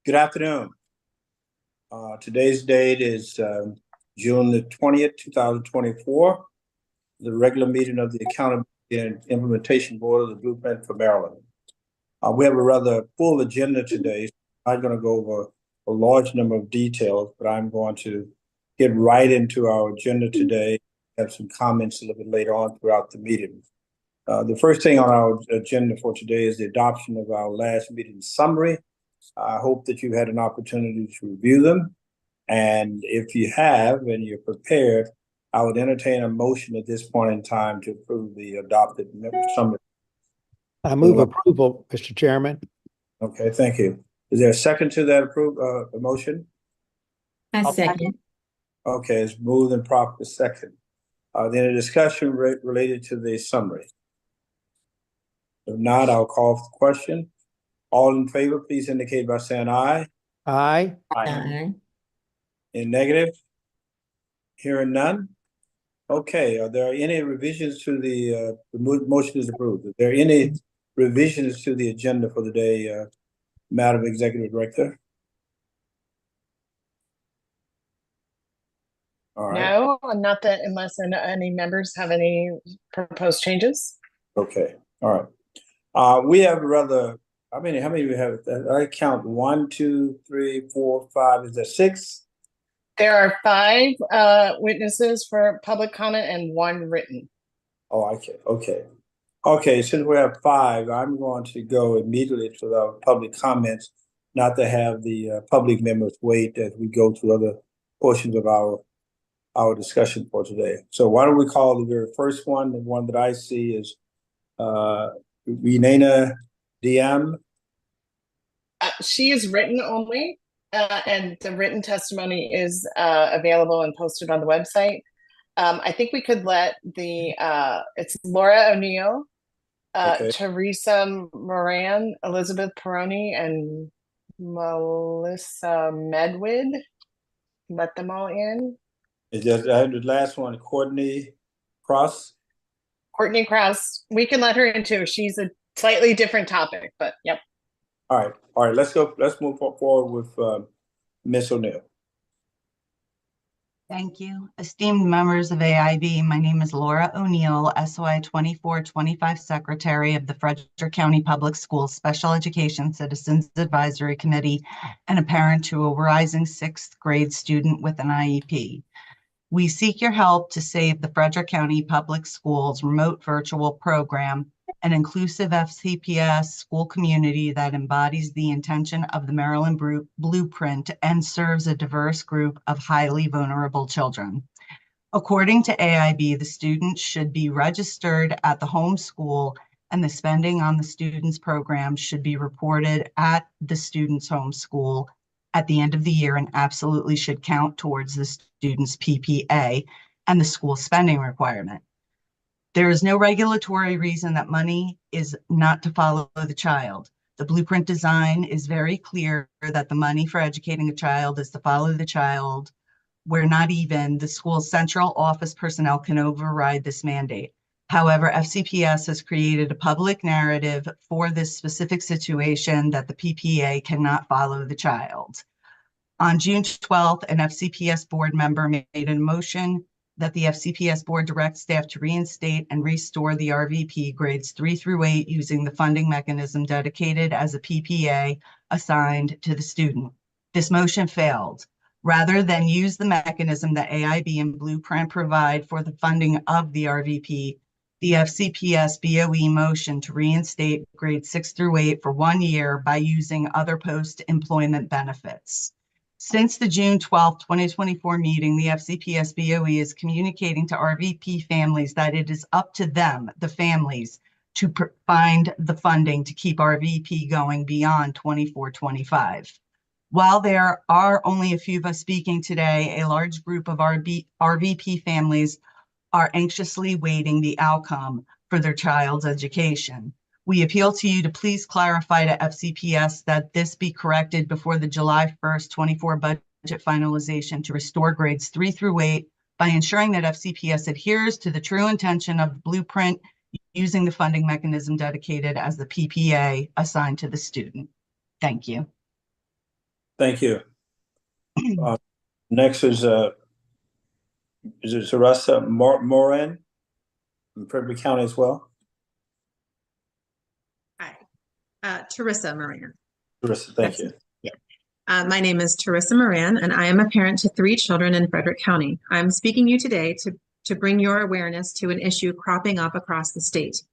Good afternoon. Today's date is June the 20th, 2024, the regular meeting of the Accountability and Implementation Board of the Blueprint for Maryland. We have a rather full agenda today. I'm going to go over a large number of details, but I'm going to get right into our agenda today. Have some comments a little bit later on throughout the meeting. The first thing on our agenda for today is the adoption of our last meeting summary. I hope that you had an opportunity to review them. And if you have and you're prepared, I would entertain a motion at this point in time to approve the adopted summary. I move approval, Mr. Chairman. Okay, thank you. Is there a second to that motion? A second. Okay, it's moved and proper second. Then a discussion related to the summary. If not, I'll call for the question. All in favor, please indicate by saying aye. Aye. Aye. In negative? Hearing none? Okay, are there any revisions to the motion is approved? Are there any revisions to the agenda for the day, Madam Executive Director? All right. No, not that unless any members have any proposed changes. Okay, all right. We have rather, how many do we have? I count 1, 2, 3, 4, 5. Is there 6? There are 5 witnesses for public comment and 1 written. Oh, okay. Okay, since we have 5, I'm going to go immediately to the public comments, not to have the public members wait as we go to other portions of our discussion for today. So why don't we call the very first one? The one that I see is Renana DM. She is written only, and the written testimony is available and posted on the website. I think we could let it's Laura O'Neill, Okay. Teresa Moran, Elizabeth Peroni, and Melissa Medwid. Let them all in. It's just, I have the last one, Courtney Cross. Courtney Krause, we can let her in too. She's a slightly different topic, but yep. All right, let's go. Let's move forward with Ms. O'Neill. Thank you. Esteemed members of AIB, my name is Laura O'Neill, SOI 2425 Secretary of the Frederick County Public Schools Special Education Citizens Advisory Committee and a parent to a rising 6th grade student with an IEP. We seek your help to save the Frederick County Public Schools remote virtual program, an inclusive FCPS school community that embodies the intention of the Maryland Blueprint and serves a diverse group of highly vulnerable children. According to AIB, the students should be registered at the home school and the spending on the student's program should be reported at the student's home school at the end of the year and absolutely should count towards the student's PPA and the school spending requirement. There is no regulatory reason that money is not to follow the child. The blueprint design is very clear that the money for educating a child is to follow the child, where not even the school's central office personnel can override this mandate. However, FCPS has created a public narrative for this specific situation that the PPA cannot follow the child. On June 12th, an FCPS board member made a motion that the FCPS board direct staff to reinstate and restore the RVP grades 3 through 8 using the funding mechanism dedicated as a PPA assigned to the student. This motion failed. Rather than use the mechanism that AIB and Blueprint provide for the funding of the RVP, the FCPS BOE motion to reinstate grades 6 through 8 for 1 year by using other post-employment benefits. Since the June 12, 2024 meeting, the FCPS BOE is communicating to RVP families that it is up to them, the families, to find the funding to keep RVP going beyond 24-25. While there are only a few of us speaking today, a large group of RVP families are anxiously waiting the outcome for their child's education. We appeal to you to please clarify to FCPS that this be corrected before the July 1st, 24 budget finalization to restore grades 3 through 8 by ensuring that FCPS adheres to the true intention of the blueprint using the funding mechanism dedicated as the PPA assigned to the student. Thank you. Thank you. Next is it Teresa Moran from Frederick County as well? Hi, Teresa Moran. Teresa, thank you. My name is Teresa Moran, and I am a parent to 3 children in Frederick County. I'm speaking to you today to bring your awareness to an issue cropping up across the state.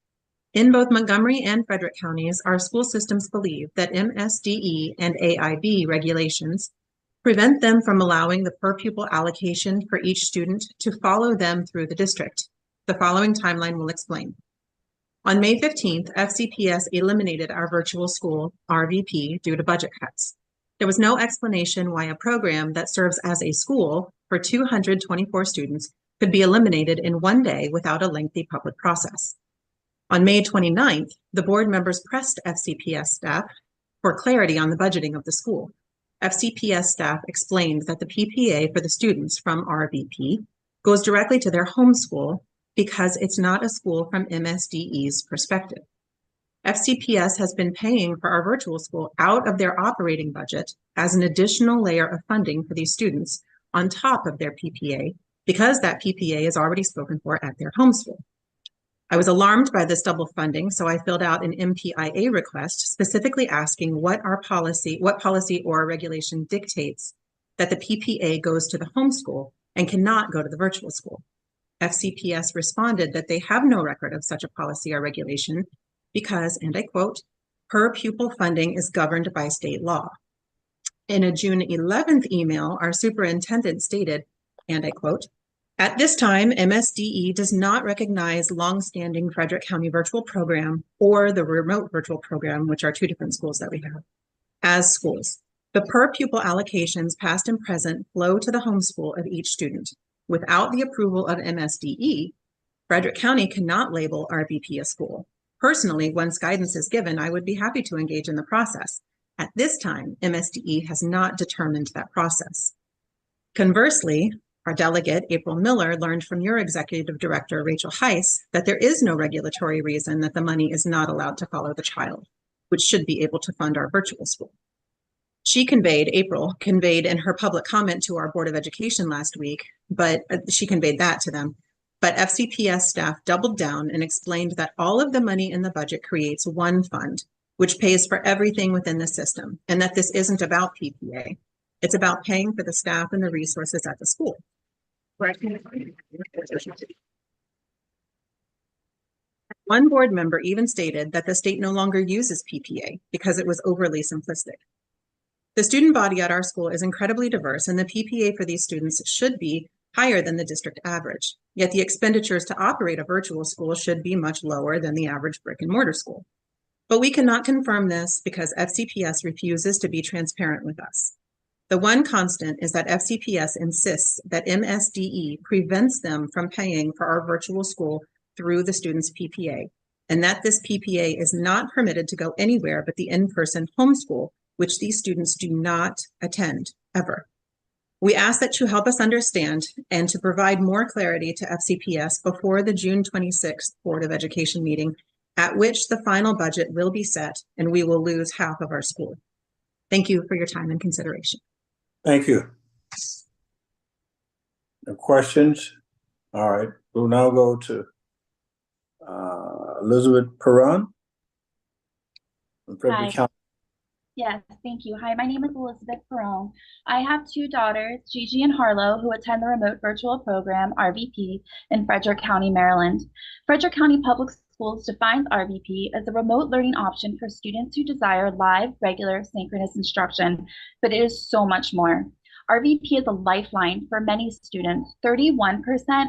In both Montgomery and Frederick counties, our school systems believe that MSDE and AIB regulations prevent them from allowing the per pupil allocation for each student to follow them through the district. The following timeline will explain. On May 15th, FCPS eliminated our virtual school, RVP, due to budget cuts. There was no explanation why a program that serves as a school for 224 students could be eliminated in one day without a lengthy public process. On May 29th, the board members pressed FCPS staff for clarity on the budgeting of the school. FCPS staff explained that the PPA for the students from RVP goes directly to their home school because it's not a school from MSDE's perspective. FCPS has been paying for our virtual school out of their operating budget as an additional layer of funding for these students on top of their PPA because that PPA is already spoken for at their home school. I was alarmed by this double funding, so I filled out an MPIA request specifically asking what policy or regulation dictates that the PPA goes to the homeschool and cannot go to the virtual school. FCPS responded that they have no record of such a policy or regulation because, and I quote, per pupil funding is governed by state law. In a June 11th email, our superintendent stated, and I quote, at this time, MSDE does not recognize longstanding Frederick County virtual program or the remote virtual program, which are 2 different schools that we have, as schools. The per pupil allocations past and present flow to the homeschool of each student. Without the approval of MSDE, Frederick County cannot label RVP a school. Personally, once guidance is given, I would be happy to engage in the process. At this time, MSDE has not determined that process. Conversely, our delegate, April Miller, learned from your executive director, Rachel Heiss, that there is no regulatory reason that the money is not allowed to follow the child, which should be able to fund our virtual school. April conveyed in her public comment to our Board of Education last week, but she conveyed that to them. But FCPS staff doubled down and explained that all of the money in the budget creates one fund, which pays for everything within the system, and that this isn't about PPA. It's about paying for the staff and the resources at the school. One board member even stated that the state no longer uses PPA because it was overly simplistic. The student body at our school is incredibly diverse, and the PPA for these students should be higher than the district average. Yet the expenditures to operate a virtual school should be much lower than the average brick and mortar school. But we cannot confirm this because FCPS refuses to be transparent with us. The one constant is that FCPS insists that MSDE prevents them from paying for our virtual school through the student's PPA, and that this PPA is not permitted to go anywhere but the in-person homeschool, which these students do not attend ever. We ask that you help us understand and to provide more clarity to FCPS before the June 26th Board of Education meeting, at which the final budget will be set and we will lose half of our school. Thank you for your time and consideration. Thank you. No questions? All right, we'll now go to Elizabeth Perron from Frederick County. Yes, thank you. Hi, my name is Elizabeth Perron. I have 2 daughters, Gigi and Harlow, who attend the remote virtual program, RVP, in Frederick County, Maryland. Frederick County Public Schools defines RVP as a remote learning option for students who desire live, regular, synchronous instruction, but it is so much more. RVP is a lifeline for many students, 31%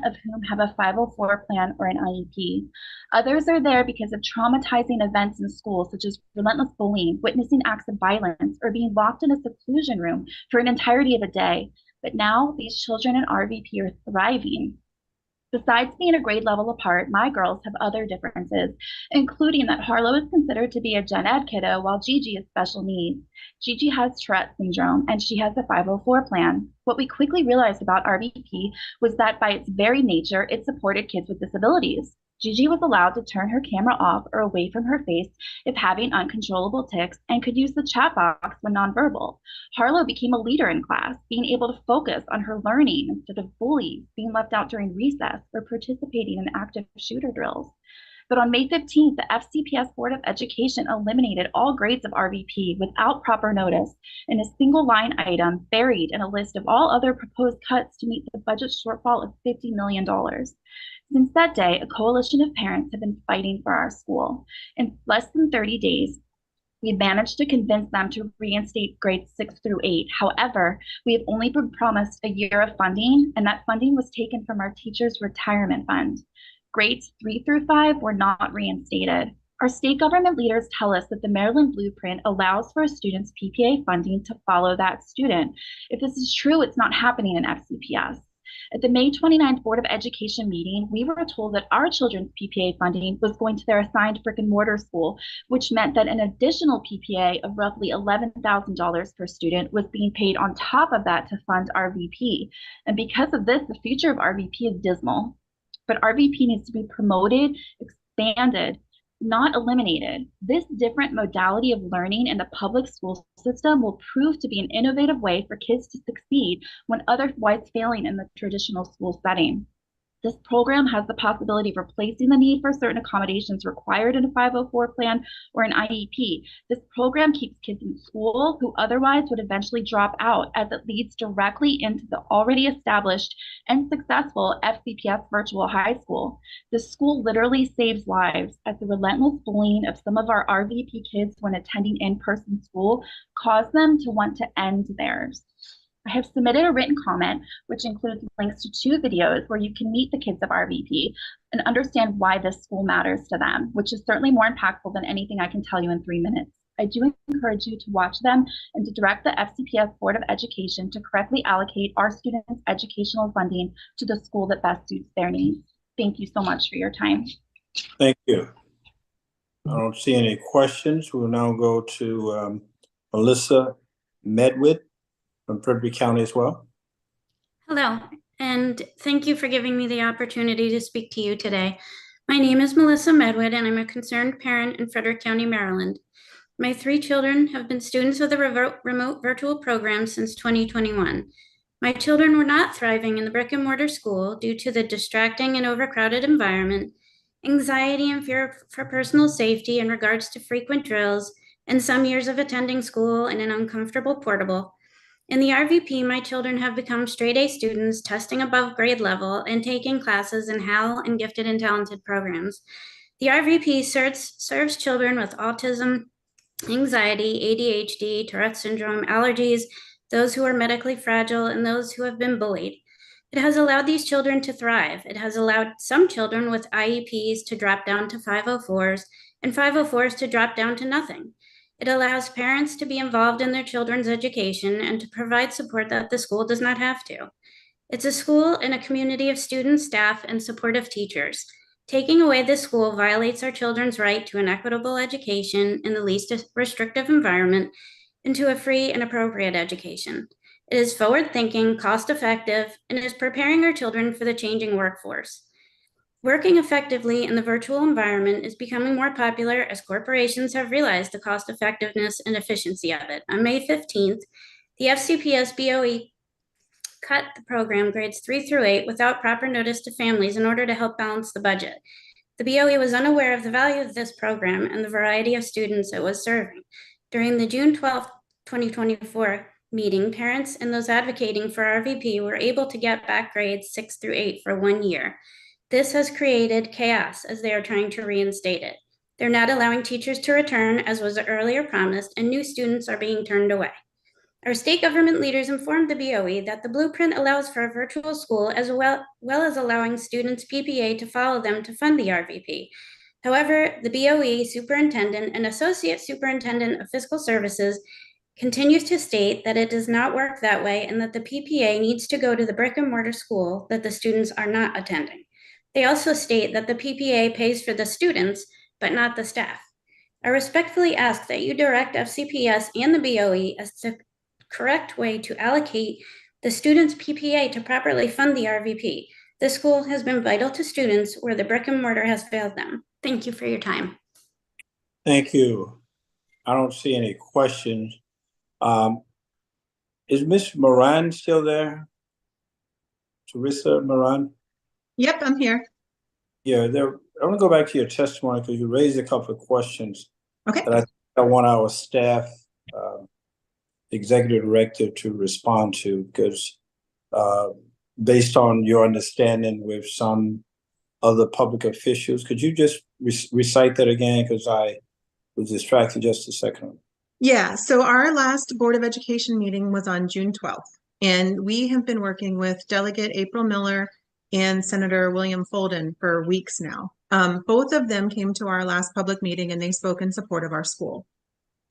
of whom have a 504 plan or an IEP. Others are there because of traumatizing events in school, such as relentless bullying, witnessing acts of violence, or being locked in a seclusion room for an entirety of a day. But now these children in RVP are thriving. Besides being a grade level apart, my girls have other differences, including that Harlow is considered to be a gen ed kiddo while Gigi is special needs. Gigi has Tourette syndrome and she has a 504 plan. What we quickly realized about RVP was that by its very nature, it supported kids with disabilities. Gigi was allowed to turn her camera off or away from her face if having uncontrollable tics and could use the chat box when nonverbal. Harlow became a leader in class, being able to focus on her learning instead of bullies, being left out during recess, or participating in active shooter drills. But on May 15th, the FCPS Board of Education eliminated all grades of RVP without proper notice in a single line item buried in a list of all other proposed cuts to meet the budget shortfall of $50 million. Since that day, a coalition of parents have been fighting for our school. In less than 30 days, we managed to convince them to reinstate grades 6 through 8. However, we have only been promised a year of funding, and that funding was taken from our teachers' retirement fund. Grades 3 through 5 were not reinstated. Our state government leaders tell us that the Maryland Blueprint allows for a student's PPA funding to follow that student. If this is true, it's not happening in FCPS. At the May 29th Board of Education meeting, we were told that our children's PPA funding was going to their assigned brick and mortar school, which meant that an additional PPA of roughly $11,000 per student was being paid on top of that to fund RVP. And because of this, the future of RVP is dismal. But RVP needs to be promoted, expanded, not eliminated. This different modality of learning in the public school system will prove to be an innovative way for kids to succeed when otherwise failing in the traditional school setting. This program has the possibility of replacing the need for certain accommodations required in a 504 plan or an IEP. This program keeps kids in school who otherwise would eventually drop out, as it leads directly into the already established and successful FCPS virtual high school. The school literally saves lives, as the relentless bullying of some of our RVP kids when attending in-person school caused them to want to end theirs. I have submitted a written comment, which includes links to 2 videos where you can meet the kids of RVP and understand why this school matters to them, which is certainly more impactful than anything I can tell you in 3 minutes. I do encourage you to watch them and to direct the FCPS Board of Education to correctly allocate our students' educational funding to the school that best suits their needs. Thank you so much for your time. Thank you. I don't see any questions. We'll now go to Melissa Medwid from Frederick County as well. Hello, and thank you for giving me the opportunity to speak to you today. My name is Melissa Medwid, and I'm a concerned parent in Frederick County, Maryland. My 3 children have been students of the remote virtual program since 2021. My children were not thriving in the brick and mortar school due to the distracting and overcrowded environment, anxiety and fear for personal safety in regards to frequent drills, and some years of attending school in an uncomfortable portable. In the RVP, my children have become straight A students, testing above grade level and taking classes in HAL and gifted and talented programs. The RVP serves children with autism, anxiety, ADHD, Tourette syndrome, allergies, those who are medically fragile, and those who have been bullied. It has allowed these children to thrive. It has allowed some children with IEPs to drop down to 504s and 504s to drop down to nothing. It allows parents to be involved in their children's education and to provide support that the school does not have to. It's a school and a community of students, staff, and supportive teachers. Taking away this school violates our children's right to an equitable education in the least restrictive environment and to a free and appropriate education. It is forward-thinking, cost-effective, and is preparing our children for the changing workforce. Working effectively in the virtual environment is becoming more popular as corporations have realized the cost effectiveness and efficiency of it. On May 15th, the FCPS BOE cut the program grades 3 through 8 without proper notice to families in order to help balance the budget. The BOE was unaware of the value of this program and the variety of students it was serving. During the June 12, 2024 meeting, parents and those advocating for RVP were able to get back grades 6 through 8 for 1 year. This has created chaos as they are trying to reinstate it. They're not allowing teachers to return, as was earlier promised, and new students are being turned away. Our state government leaders informed the BOE that the blueprint allows for a virtual school as well as allowing students PPA to follow them to fund the RVP. However, the BOE superintendent and associate superintendent of fiscal services continues to state that it does not work that way and that the PPA needs to go to the brick and mortar school that the students are not attending. They also state that the PPA pays for the students, but not the staff. I respectfully ask that you direct FCPS and the BOE as the correct way to allocate the students' PPA to properly fund the RVP. The school has been vital to students where the brick and mortar has failed them. Thank you for your time. Thank you. I don't see any questions. Is Ms. Moran still there? Teresa Moran? Yep, I'm here. Yeah, I want to go back to your testimony because you raised a couple of questions Okay. that I want our staff, executive director to respond to, because based on your understanding with some other public officials, could you just recite that again? Because I was distracted just a second. Yeah, so our last Board of Education meeting was on June 12th, and we have been working with Delegate April Miller and Senator William Folden for weeks now. Both of them came to our last public meeting and they spoke in support of our school.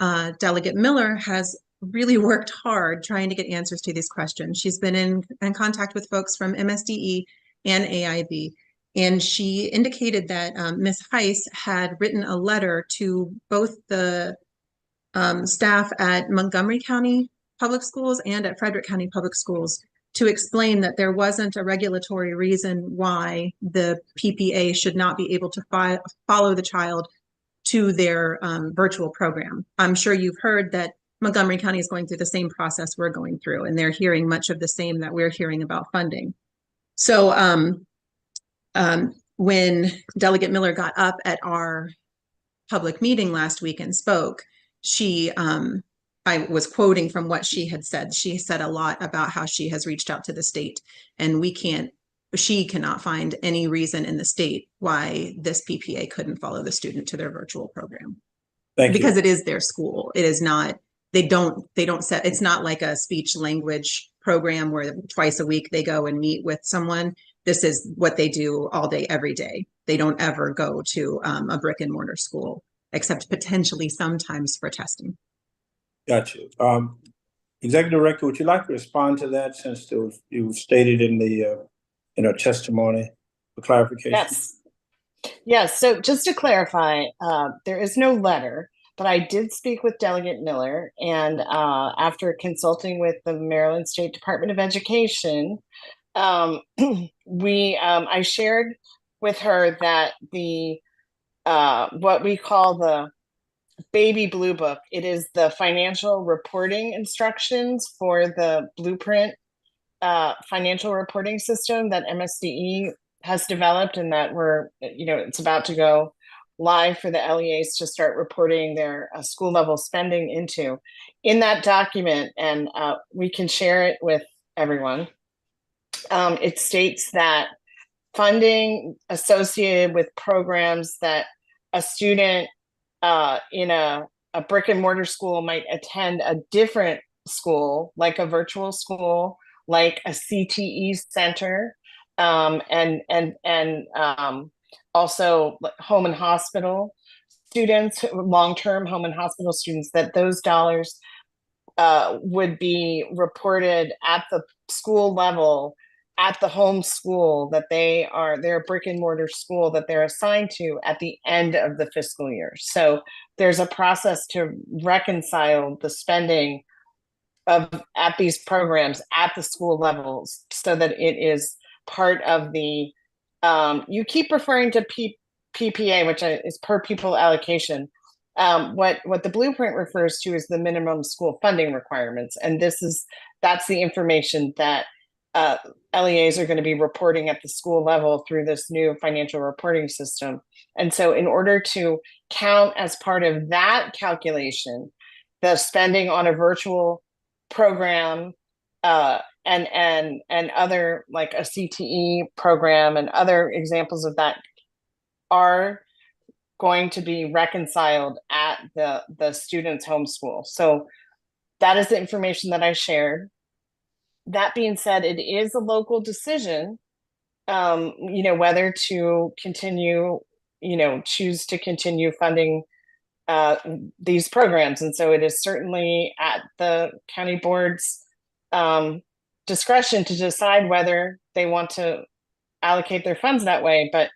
Delegate Miller has really worked hard trying to get answers to these questions. She's been in contact with folks from MSDE and AIB, and she indicated that Ms. Heiss had written a letter to both the staff at Montgomery County Public Schools and at Frederick County Public Schools to explain that there wasn't a regulatory reason why the PPA should not be able to follow the child to their virtual program. I'm sure you've heard that Montgomery County is going through the same process we're going through, and they're hearing much of the same that we're hearing about funding. So when Delegate Miller got up at our public meeting last week and spoke, I was quoting from what she had said. She said a lot about how she has reached out to the state, and she cannot find any reason in the state why this PPA couldn't follow the student to their virtual program. Thank you. Because it is their school. It is not, they don't set, it's not like a speech language program where twice a week they go and meet with someone. This is what they do all day, every day. They don't ever go to a brick and mortar school, except potentially sometimes for testing. Got you. Executive Director, would you like to respond to that since it was stated in our testimony for clarification? Yes. So just to clarify, there is no letter, but I did speak with Delegate Miller, and after consulting with the Maryland State Department of Education, I shared with her that the what we call the Baby Blue Book, it is the financial reporting instructions for the Blueprint financial reporting system that MSDE has developed, and that it's about to go live for the LEAs to start reporting their school level spending into. In that document, and we can share it with everyone, it states that funding associated with programs that a student in a brick and mortar school might attend a different school, like a virtual school, like a CTE center, and also home and hospital students, long-term home and hospital students, that those dollars would be reported at the school level, at the home school that they're a brick and mortar school that they're assigned to at the end of the fiscal year. So there's a process to reconcile the spending at these programs at the school levels so that it is part of the, you keep referring to PPA, which is per pupil allocation. What the Blueprint refers to is the minimum school funding requirements. And that's the information that LEAs are going to be reporting at the school level through this new financial reporting system. And so in order to count as part of that calculation, the spending on a virtual program and other, like a CTE program and other examples of that, are going to be reconciled at the student's home school. So that is the information that I shared. That being said, it is a local decision, whether to continue, choose to continue funding these programs. And so it is certainly at the county board's discretion to decide whether they want to allocate their funds that way. But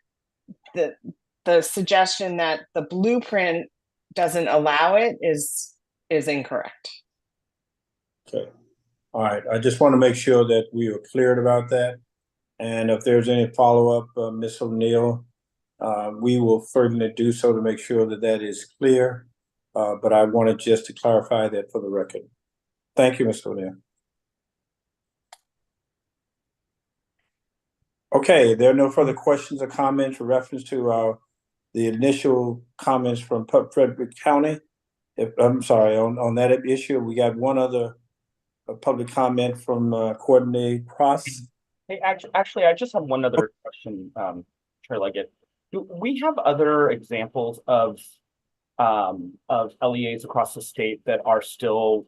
the suggestion that the Blueprint doesn't allow it is incorrect. Okay. All right. I just want to make sure that we are cleared about that. And if there's any follow-up, Ms. O'Neill, we will certainly do so to make sure that that is clear. But I wanted just to clarify that for the record. Thank you, Ms. O'Neill. Okay, there are no further questions or comments with reference to the initial comments from Frederick County. I'm sorry, on that issue, we got one other public comment from Courtney Cross. Hey, actually, I just have one other question, Chair Leggett. Do we have other examples of LEAs across the state that are still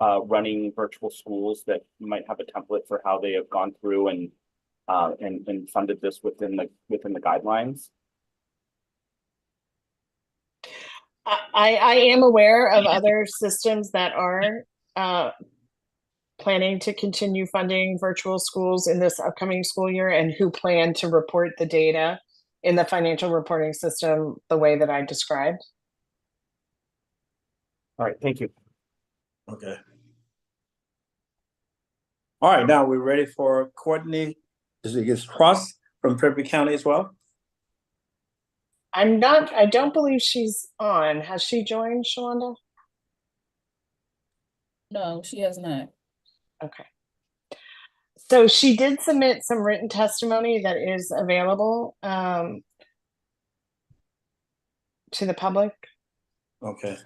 running virtual schools that might have a template for how they have gone through and funded this within the guidelines? I am aware of other systems that are planning to continue funding virtual schools in this upcoming school year and who plan to report the data in the financial reporting system the way that I described. All right, thank you. Okay. All right, now we're ready for Courtney. Is Cross from Frederick County as well? I don't believe she's on. Has she joined, Shalonda? No, she has not. Okay. So she did submit some written testimony that is available to the public. Okay.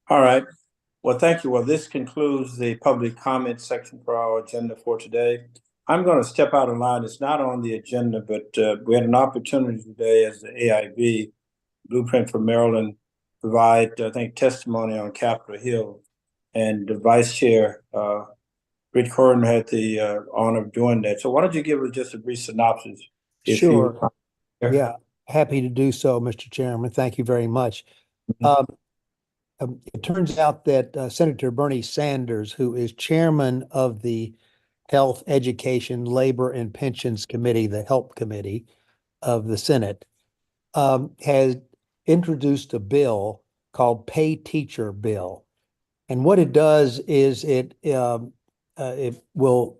All right. Well, thank you. Well, this concludes the public comment section for our agenda for today. I'm going to step out of line. It's not on the agenda, but we had an opportunity today as the AIB Blueprint for Maryland provide, I think, testimony on Capitol Hill. And the Vice Chair, Rich Corrin, had the honor of doing that. So why don't you give us just a brief synopsis? Sure. Yeah, happy to do so, Mr. Chairman. Thank you very much. It turns out that Senator Bernie Sanders, who is chairman of the Health, Education, Labor, and Pensions Committee, the HELP Committee of the Senate, has introduced a bill called Pay Teacher Bill. And what it does is it will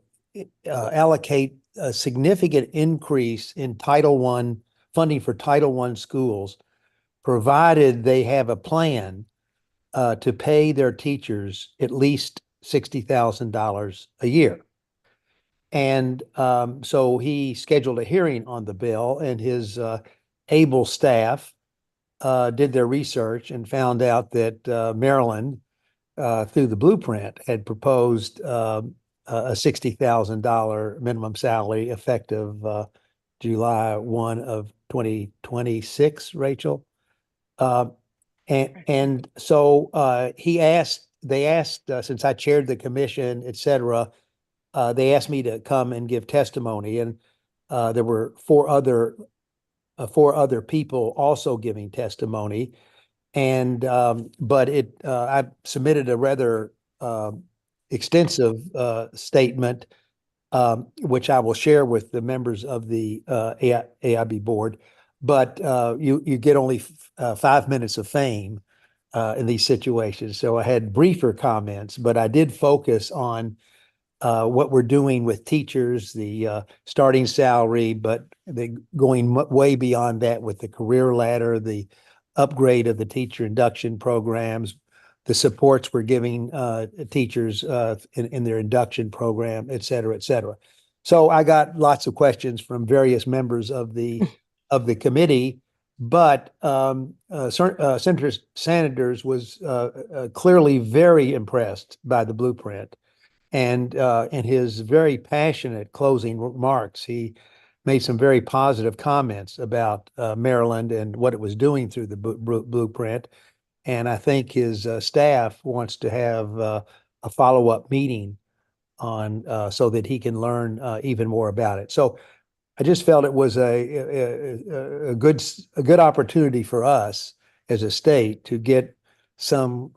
allocate a significant increase in Title I funding for Title I schools, provided they have a plan to pay their teachers at least $60,000 a year. And so he scheduled a hearing on the bill, and his able staff did their research and found out that Maryland, through the blueprint, had proposed a $60,000 minimum salary effective July 1 of 2026, Rachel. And so they asked, since I chaired the commission, et cetera, they asked me to come and give testimony, and there were four other people also giving testimony. And but I submitted a rather extensive statement, which I will share with the members of the AIB board. But you get only 5 minutes of fame in these situations. So I had briefer comments, but I did focus on what we're doing with teachers, the starting salary, but going way beyond that with the career ladder, the upgrade of the teacher induction programs, the supports we're giving teachers in their induction program, et cetera, et cetera. So I got lots of questions from various members of the committee, but Senator Sanders was clearly very impressed by the blueprint. And in his very passionate closing remarks, he made some very positive comments about Maryland and what it was doing through the blueprint. And I think his staff wants to have a follow-up meeting on so that he can learn even more about it. So I just felt it was a good opportunity for us as a state to get some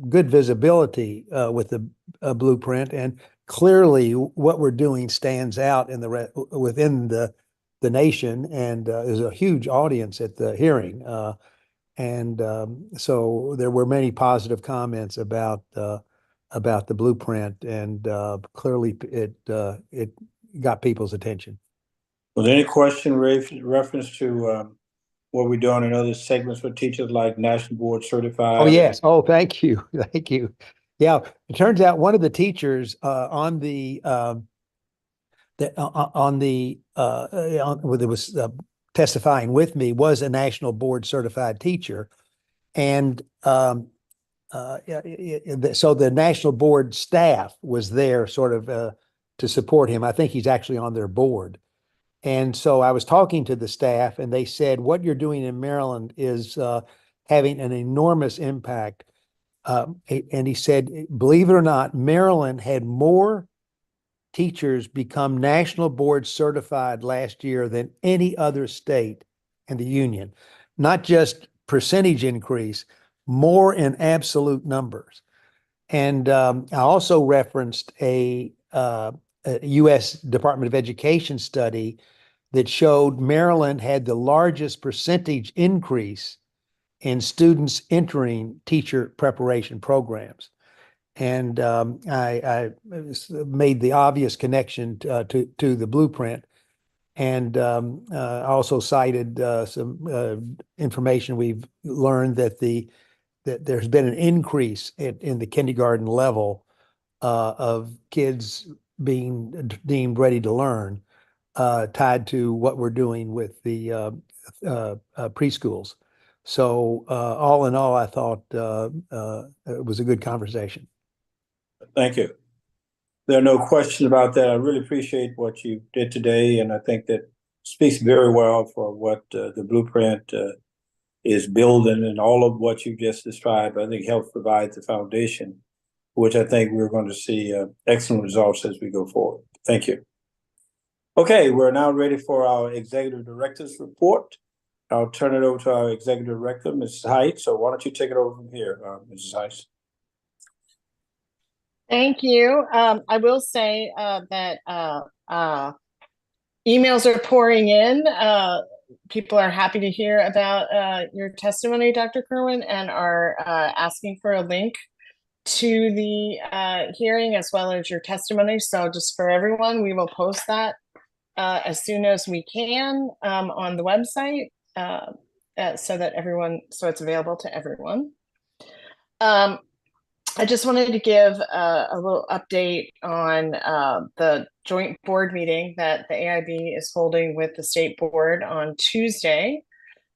good visibility with the blueprint, and clearly what we're doing stands out in within the nation, and is a huge audience at the hearing. So there were many positive comments about about the blueprint, and clearly it got people's attention. Was there any question reference to what we're doing in other segments for teachers like National Board Certified? Oh, yes. Oh, thank you. Thank you. Yeah, it turns out one of the teachers on was testifying with me was a National Board Certified teacher, and so the National Board staff was there sort of to support him. I think he's actually on their board. And so I was talking to the staff, and they said, what you're doing in Maryland is having an enormous impact. And he said, believe it or not, Maryland had more teachers become National Board Certified last year than any other state in the union. Not just percentage increase, more in absolute numbers. And I also referenced a U.S. Department of Education study that showed Maryland had the largest percentage increase in students entering teacher preparation programs. And I made the obvious connection to the blueprint, and I also cited some information we've learned that there's been an increase in the kindergarten level of kids being deemed ready to learn, tied to what we're doing with the preschools. So all in all, I thought it was a good conversation. Thank you. There are no questions about that. I really appreciate what you did today, and I think that speaks very well for what the blueprint is building, and all of what you just described, I think, helps provide the foundation, which I think we're going to see excellent results as we go forward. Thank you. Okay, we're now ready for our Executive Director's report. I'll turn it over to our Executive Director, Mrs. Height. So why don't you take it over from here, Mrs. Height? Thank you. I will say that emails are pouring in. People are happy to hear about your testimony, Dr. Kerwin, and are asking for a link to the hearing as well as your testimony. So just for everyone, we will post that as soon as we can on the website so it's available to everyone. I just wanted to give a little update on the joint board meeting that the AIB is holding with the state board on Tuesday,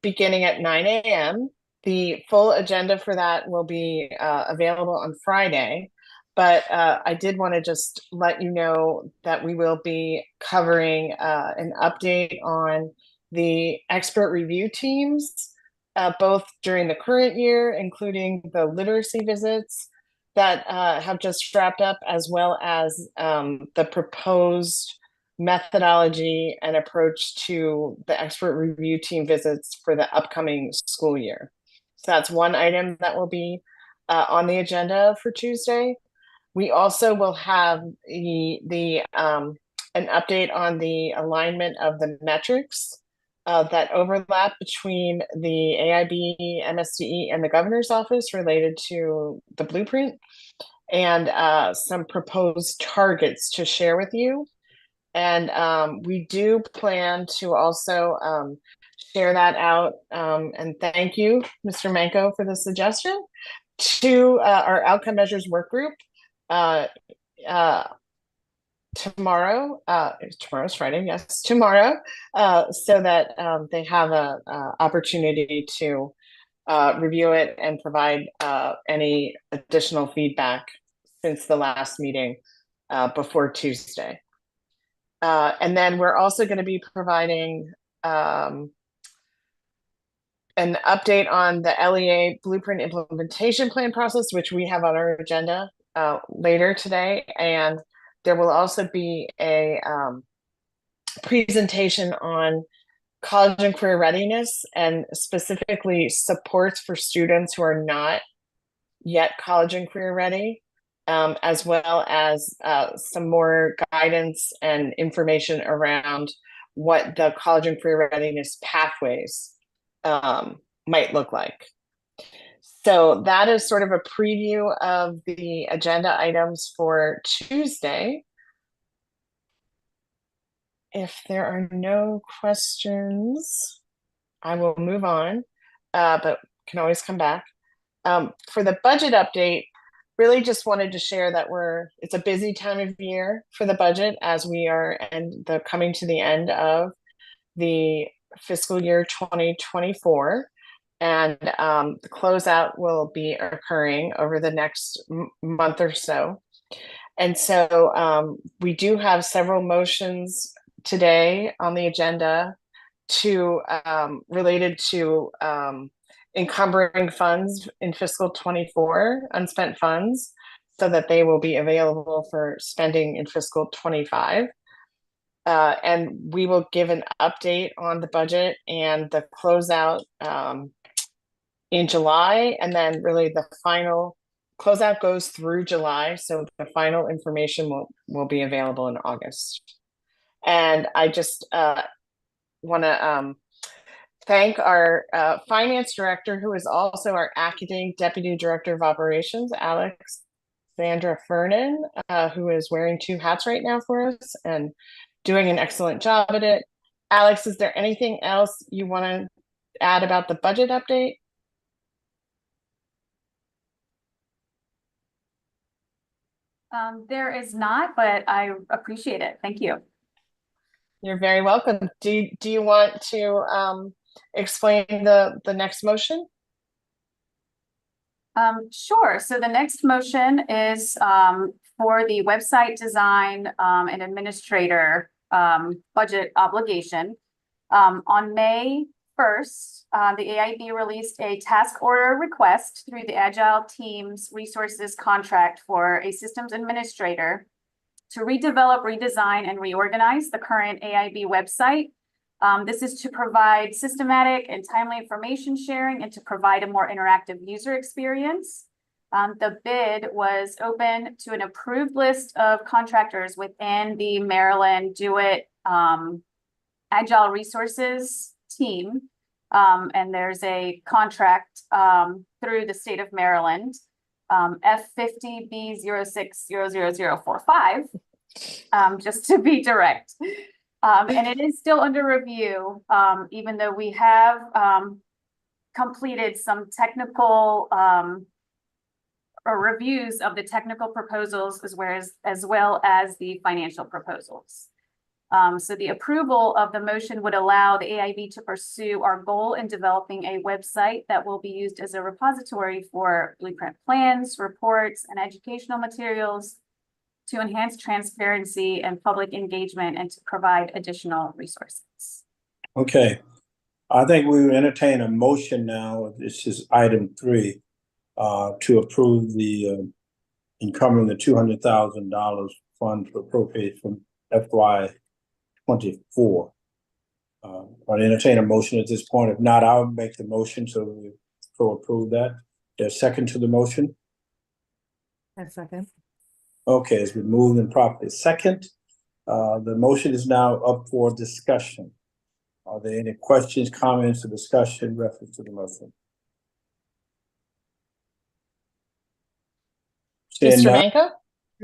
beginning at 9 a.m. The full agenda for that will be available on Friday, but I did want to just let you know that we will be covering an update on the expert review teams, both during the current year, including the literacy visits that have just wrapped up, as well as the proposed methodology and approach to the expert review team visits for the upcoming school year. So that's one item that will be on the agenda for Tuesday. We also will have an update on the alignment of the metrics that overlap between the AIB, MSDE, and the governor's office related to the blueprint, and some proposed targets to share with you. And we do plan to also share that out, and thank you, Mr. Manko, for the suggestion, to our outcome measures work group tomorrow. Tomorrow's Friday, yes, tomorrow, so that they have a opportunity to review it and provide any additional feedback since the last meeting before Tuesday. And then we're also going to be providing an update on the LEA blueprint implementation plan process, which we have on our agenda later today. And there will also be a presentation on college and career readiness, and specifically supports for students who are not yet college and career ready, as well as some more guidance and information around what the college and career readiness pathways might look like. So that is sort of a preview of the agenda items for Tuesday. If there are no questions, I will move on, but can always come back. For the budget update, really just wanted to share that it's a busy time of year for the budget as we are coming to the end of the fiscal year 2024. And the closeout will be occurring over the next month or so. And so we do have several motions today on the agenda related to encumbering funds in fiscal 24, unspent funds, so that they will be available for spending in fiscal 25. And we will give an update on the budget and the closeout in July, and then really the final closeout goes through July, so the final information will be available in August. And I just want to thank our finance director, who is also our acting deputy director of operations, Alexandra Fernan, who is wearing two hats right now for us and doing an excellent job at it. Alex, is there anything else you want to add about the budget update? There is not, but I appreciate it. Thank you. You're very welcome. Do you want to explain the next motion? Sure. So the next motion is for the website design and administrator budget obligation. On May 1st, the AIB released a task order request through the Agile Teams Resources contract for a systems administrator to redevelop, redesign, and reorganize the current AIB website. This is to provide systematic and timely information sharing and to provide a more interactive user experience. The bid was open to an approved list of contractors within the Maryland Do It Agile Resources team. And there's a contract through the state of Maryland, F50B06000045, just to be direct. And it is still under review, even though we have completed some technical or reviews of the technical proposals as well as the financial proposals. So the approval of the motion would allow the AIB to pursue our goal in developing a website that will be used as a repository for blueprint plans, reports, and educational materials to enhance transparency and public engagement and to provide additional resources. Okay, I think we will entertain a motion now. This is item 3 to approve the encumbering the $200,000 fund to appropriate from FY 24. I'll entertain a motion at this point. If not, I'll make the motion so we will approve that. There's a second to the motion? A second. Okay, it's been moved and properly second. The motion is now up for discussion. Are there any questions, comments, or discussion reference to the motion? Mr. Manco?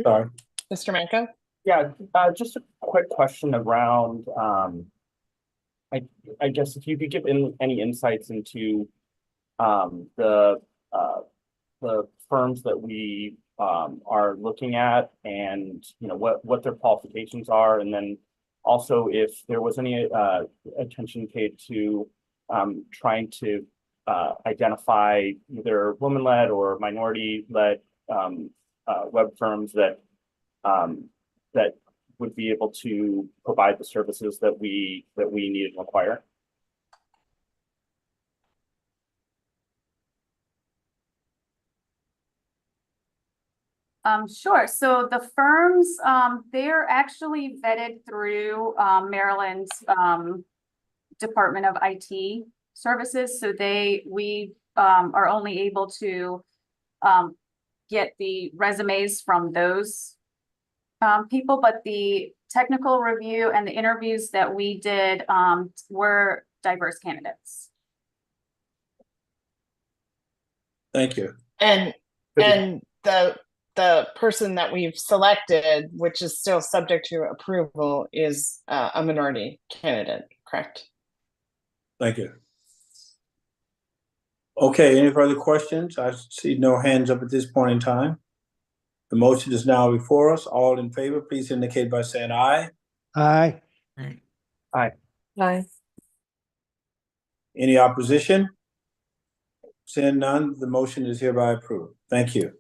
Sorry. Mr. Manco? Yeah, just a quick question around, I guess if you could give any insights into the firms that we are looking at, and what their qualifications are, and then also if there was any attention paid to trying to identify either woman-led or minority-led web firms that that would be able to provide the services that we need and require. Sure. So the firms, they're actually vetted through Maryland's Department of IT services. So we are only able to get the resumes from those people, but the technical review and the interviews that we did were diverse candidates. Thank you. And the person that we've selected, which is still subject to approval, is a minority candidate, correct? Thank you. Okay, any further questions? I see no hands up at this point in time. The motion is now before us. All in favor, please indicate by saying aye. Aye. Aye. Any opposition? Seeing none, the motion is hereby approved. Thank you.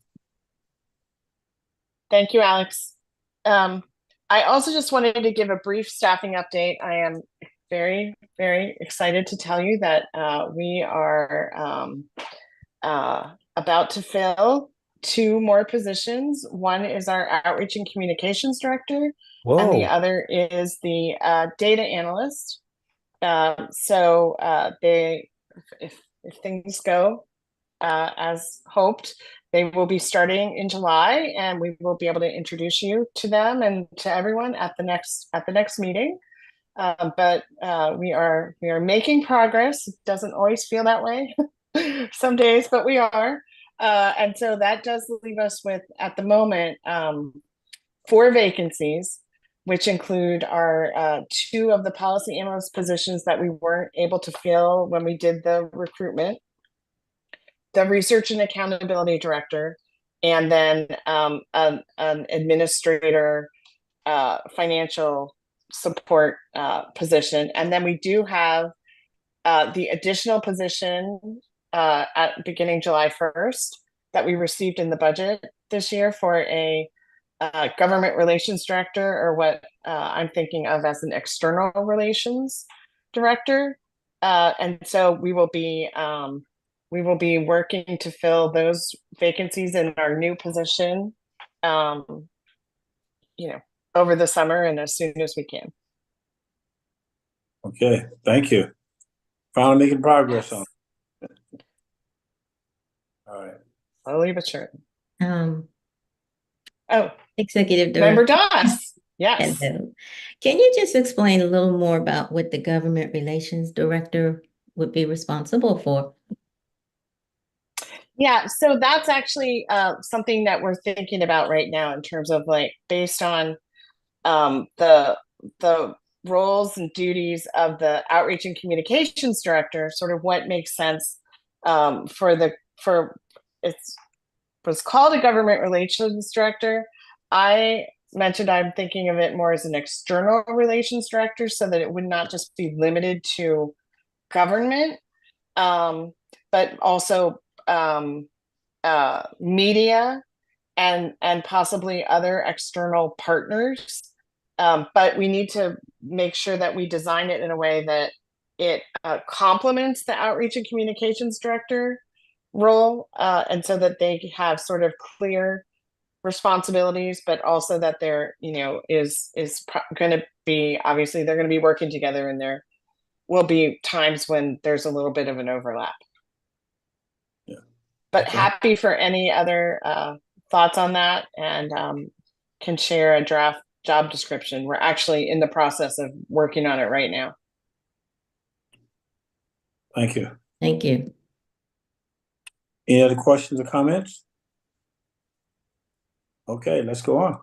Thank you, Alex. I also just wanted to give a brief staffing update. I am very, very excited to tell you that we are about to fill 2 more positions. One is our outreach and communications director, and the other is the data analyst. So if things go as hoped, they will be starting in July, and we will be able to introduce you to them and to everyone at the next meeting. But we are making progress. It doesn't always feel that way some days, but we are. And so that does leave us with, at the moment, 4 vacancies, which include our 2 of the policy analyst positions that we weren't able to fill when we did the recruitment, the research and accountability director, and then an administrator financial support position. And then we do have the additional position at beginning July 1st that we received in the budget this year for a government relations director, or what I'm thinking of as an external relations director. And so we will be working to fill those vacancies in our new position, over the summer and as soon as we can. Okay, thank you. Finally making progress on it. All right. Slowly but surely. Executive Member Director. Doss. Yes. Hello. Can you just explain a little more about what the government relations director would be responsible for? Yeah, so that's actually something that we're thinking about right now in terms of, like, based on the roles and duties of the outreach and communications director, sort of what makes sense for it was called a government relations director. I mentioned I'm thinking of it more as an external relations director, so that it would not just be limited to government, but also media and possibly other external partners. But we need to make sure that we design it in a way that it complements the outreach and communications director role, and so that they have sort of clear responsibilities, but also that there, is going to be, obviously they're going to be working together, and there will be times when there's a little bit of an overlap. Yeah. But Okay. happy for any other thoughts on that, and can share a draft job description. We're actually in the process of working on it right now. Thank you. Thank you. Any other questions or comments? Okay, let's go on.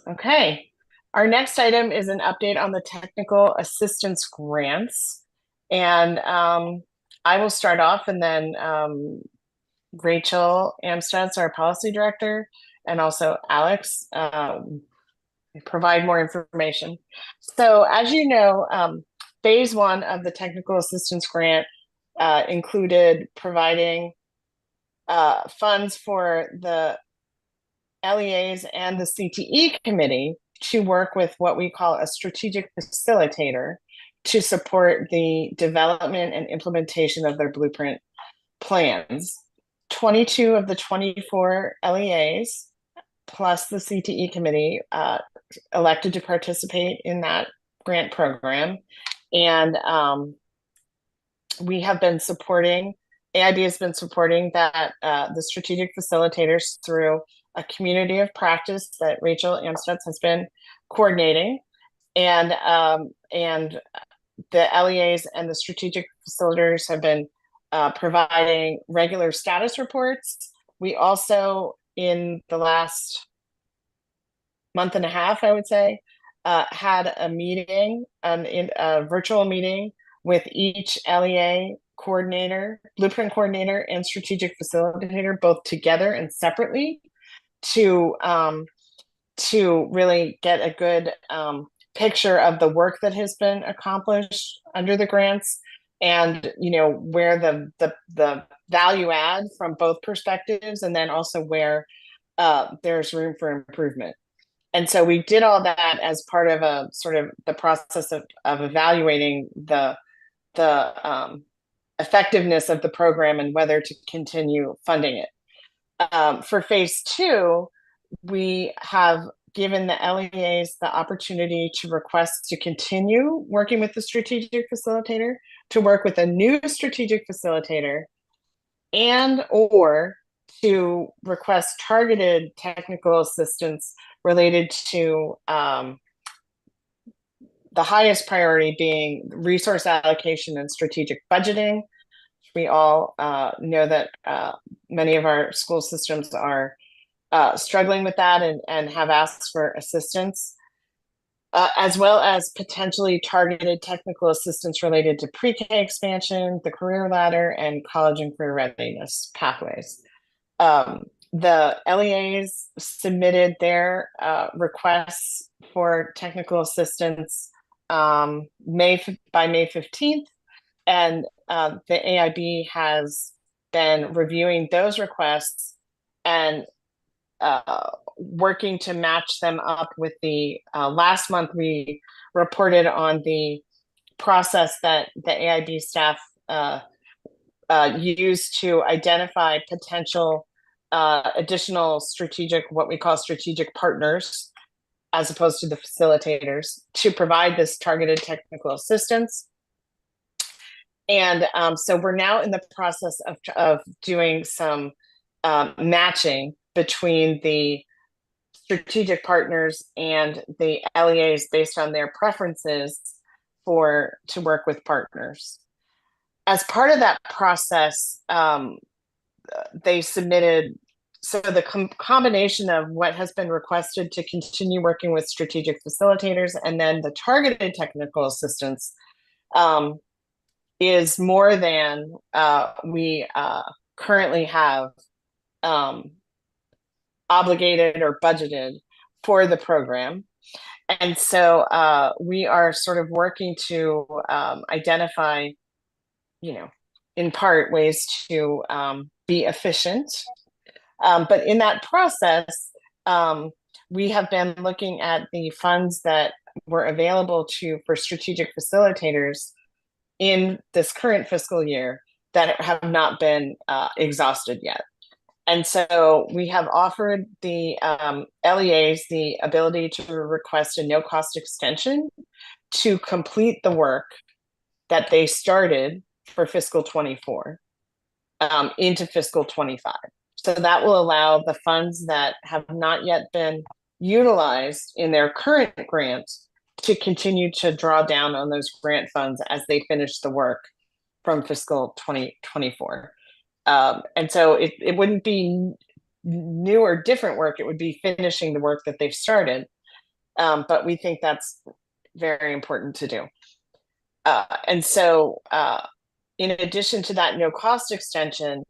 Okay. Our next item is an update on the technical assistance grants. And I will start off, and then Rachel Amstutz, our policy director, and also Alex provide more information. So as you know, phase 1 of the technical assistance grant included providing funds for the LEAs and the CTE committee to work with what we call a strategic facilitator to support the development and implementation of their blueprint plans. 22 of the 24 LEAs plus the CTE committee elected to participate in that grant program. And we have been supporting, AIB has been supporting that the strategic facilitators through a community of practice that Rachel Amstutz has been coordinating. And the LEAs and the strategic facilitators have been providing regular status reports. We also, in the last month and a half, I would say, had a meeting, a virtual meeting with each LEA coordinator, blueprint coordinator, and strategic facilitator, both together and separately, to really get a good picture of the work that has been accomplished under the grants, and where the value add from both perspectives, and then also where there's room for improvement. And so we did all that as part of a sort of the process of evaluating the effectiveness of the program and whether to continue funding it. For phase 2, we have given the LEAs the opportunity to request to continue working with the strategic facilitator, to work with a new strategic facilitator, and or to request targeted technical assistance related to the highest priority being resource allocation and strategic budgeting. We all know that many of our school systems are struggling with that and have asked for assistance, as well as potentially targeted technical assistance related to pre-K expansion, the career ladder, and college and career readiness pathways. The LEAs submitted their requests for technical assistance by May 15th, and the AIB has been reviewing those requests and working to match them up with the last month we reported on the process that the AIB staff used to identify potential additional strategic, what we call strategic partners, as opposed to the facilitators, to provide this targeted technical assistance. And so we're now in the process of doing some matching between the strategic partners and the LEAs based on their preferences to work with partners. As part of that process, they submitted, so the combination of what has been requested to continue working with strategic facilitators and then the targeted technical assistance is more than we currently have obligated or budgeted for the program. And so we are sort of working to identify, in part, ways to be efficient. But in that process, we have been looking at the funds that were available for strategic facilitators in this current fiscal year that have not been exhausted yet. And so we have offered the LEAs the ability to request a no-cost extension to complete the work that they started for fiscal 24 into fiscal 25. So that will allow the funds that have not yet been utilized in their current grant to continue to draw down on those grant funds as they finish the work from fiscal 2024. And so it wouldn't be new or different work, it would be finishing the work that they've started. But we think that's very important to do. And so in addition to that no cost extension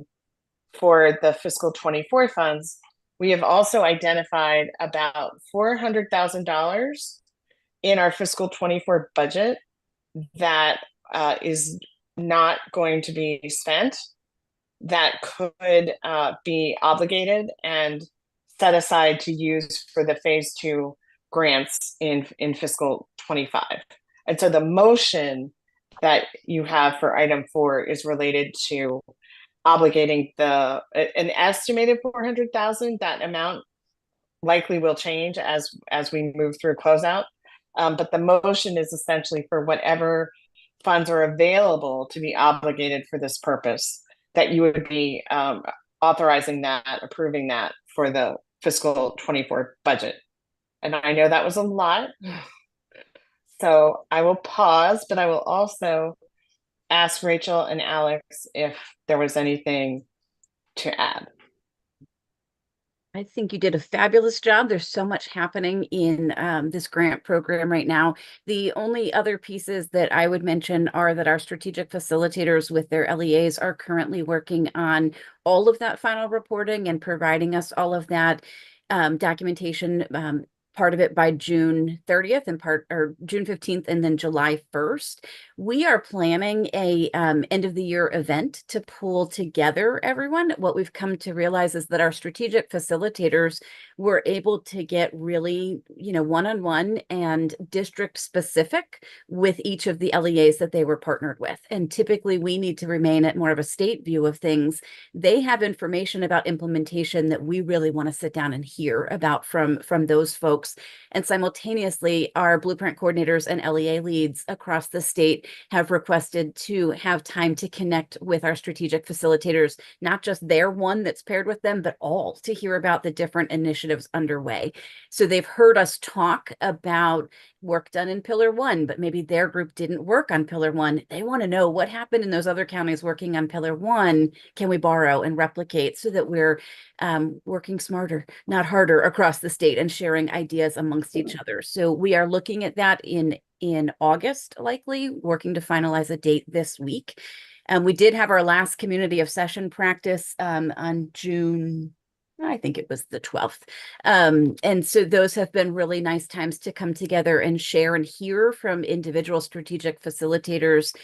for the fiscal 24 funds, we have also identified about $400,000 in our fiscal 24 budget that is not going to be spent, that could be obligated and set aside to use for the phase 2 grants in fiscal 25. And so the motion that you have for item 4 is related to obligating an estimated 400,000. That amount likely will change as we move through closeout. But the motion is essentially for whatever funds are available to be obligated for this purpose, that you would be authorizing that, approving that for the fiscal 24 budget. And I know that was a lot. So I will pause, but I will also ask Rachel and Alex if there was anything to add. I think you did a fabulous job. There's so much happening in this grant program right now. The only other pieces that I would mention are that our strategic facilitators with their LEAs are currently working on all of that final reporting and providing us all of that documentation, part of it by June 30th and June 15th and then July 1st. We are planning a end of the year event to pull together everyone. What we've come to realize is that our strategic facilitators were able to get really, one-on-one and district specific with each of the LEAs that they were partnered with. And typically we need to remain at more of a state view of things. They have information about implementation that we really want to sit down and hear about from those folks. And simultaneously, our blueprint coordinators and LEA leads across the state have requested to have time to connect with our strategic facilitators, not just their one that's paired with them, but all to hear about the different initiatives underway. So they've heard us talk about work done in Pillar 1, but maybe their group didn't work on Pillar 1. They want to know what happened in those other counties working on Pillar 1. Can we borrow and replicate so that we're working smarter, not harder across the state and sharing ideas amongst each other. So we are looking at that in August, likely working to finalize a date this week. And we did have our last community of session practice on June, I think it was the 12th. And so those have been really nice times to come together and share and hear from individual strategic facilitators.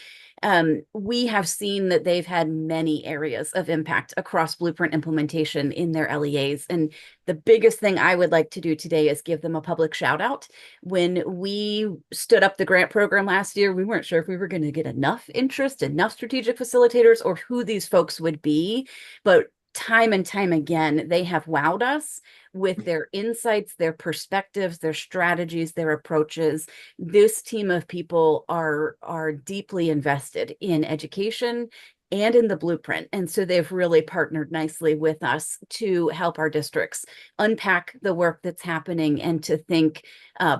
We have seen that they've had many areas of impact across blueprint implementation in their LEAs. And the biggest thing I would like to do today is give them a public shout out. When we stood up the grant program last year, we weren't sure if we were going to get enough interest, enough strategic facilitators, or who these folks would be. But time and time again, they have wowed us with their insights, their perspectives, their strategies, their approaches. This team of people are deeply invested in education and in the blueprint. And so they've really partnered nicely with us to help our districts unpack the work that's happening and to think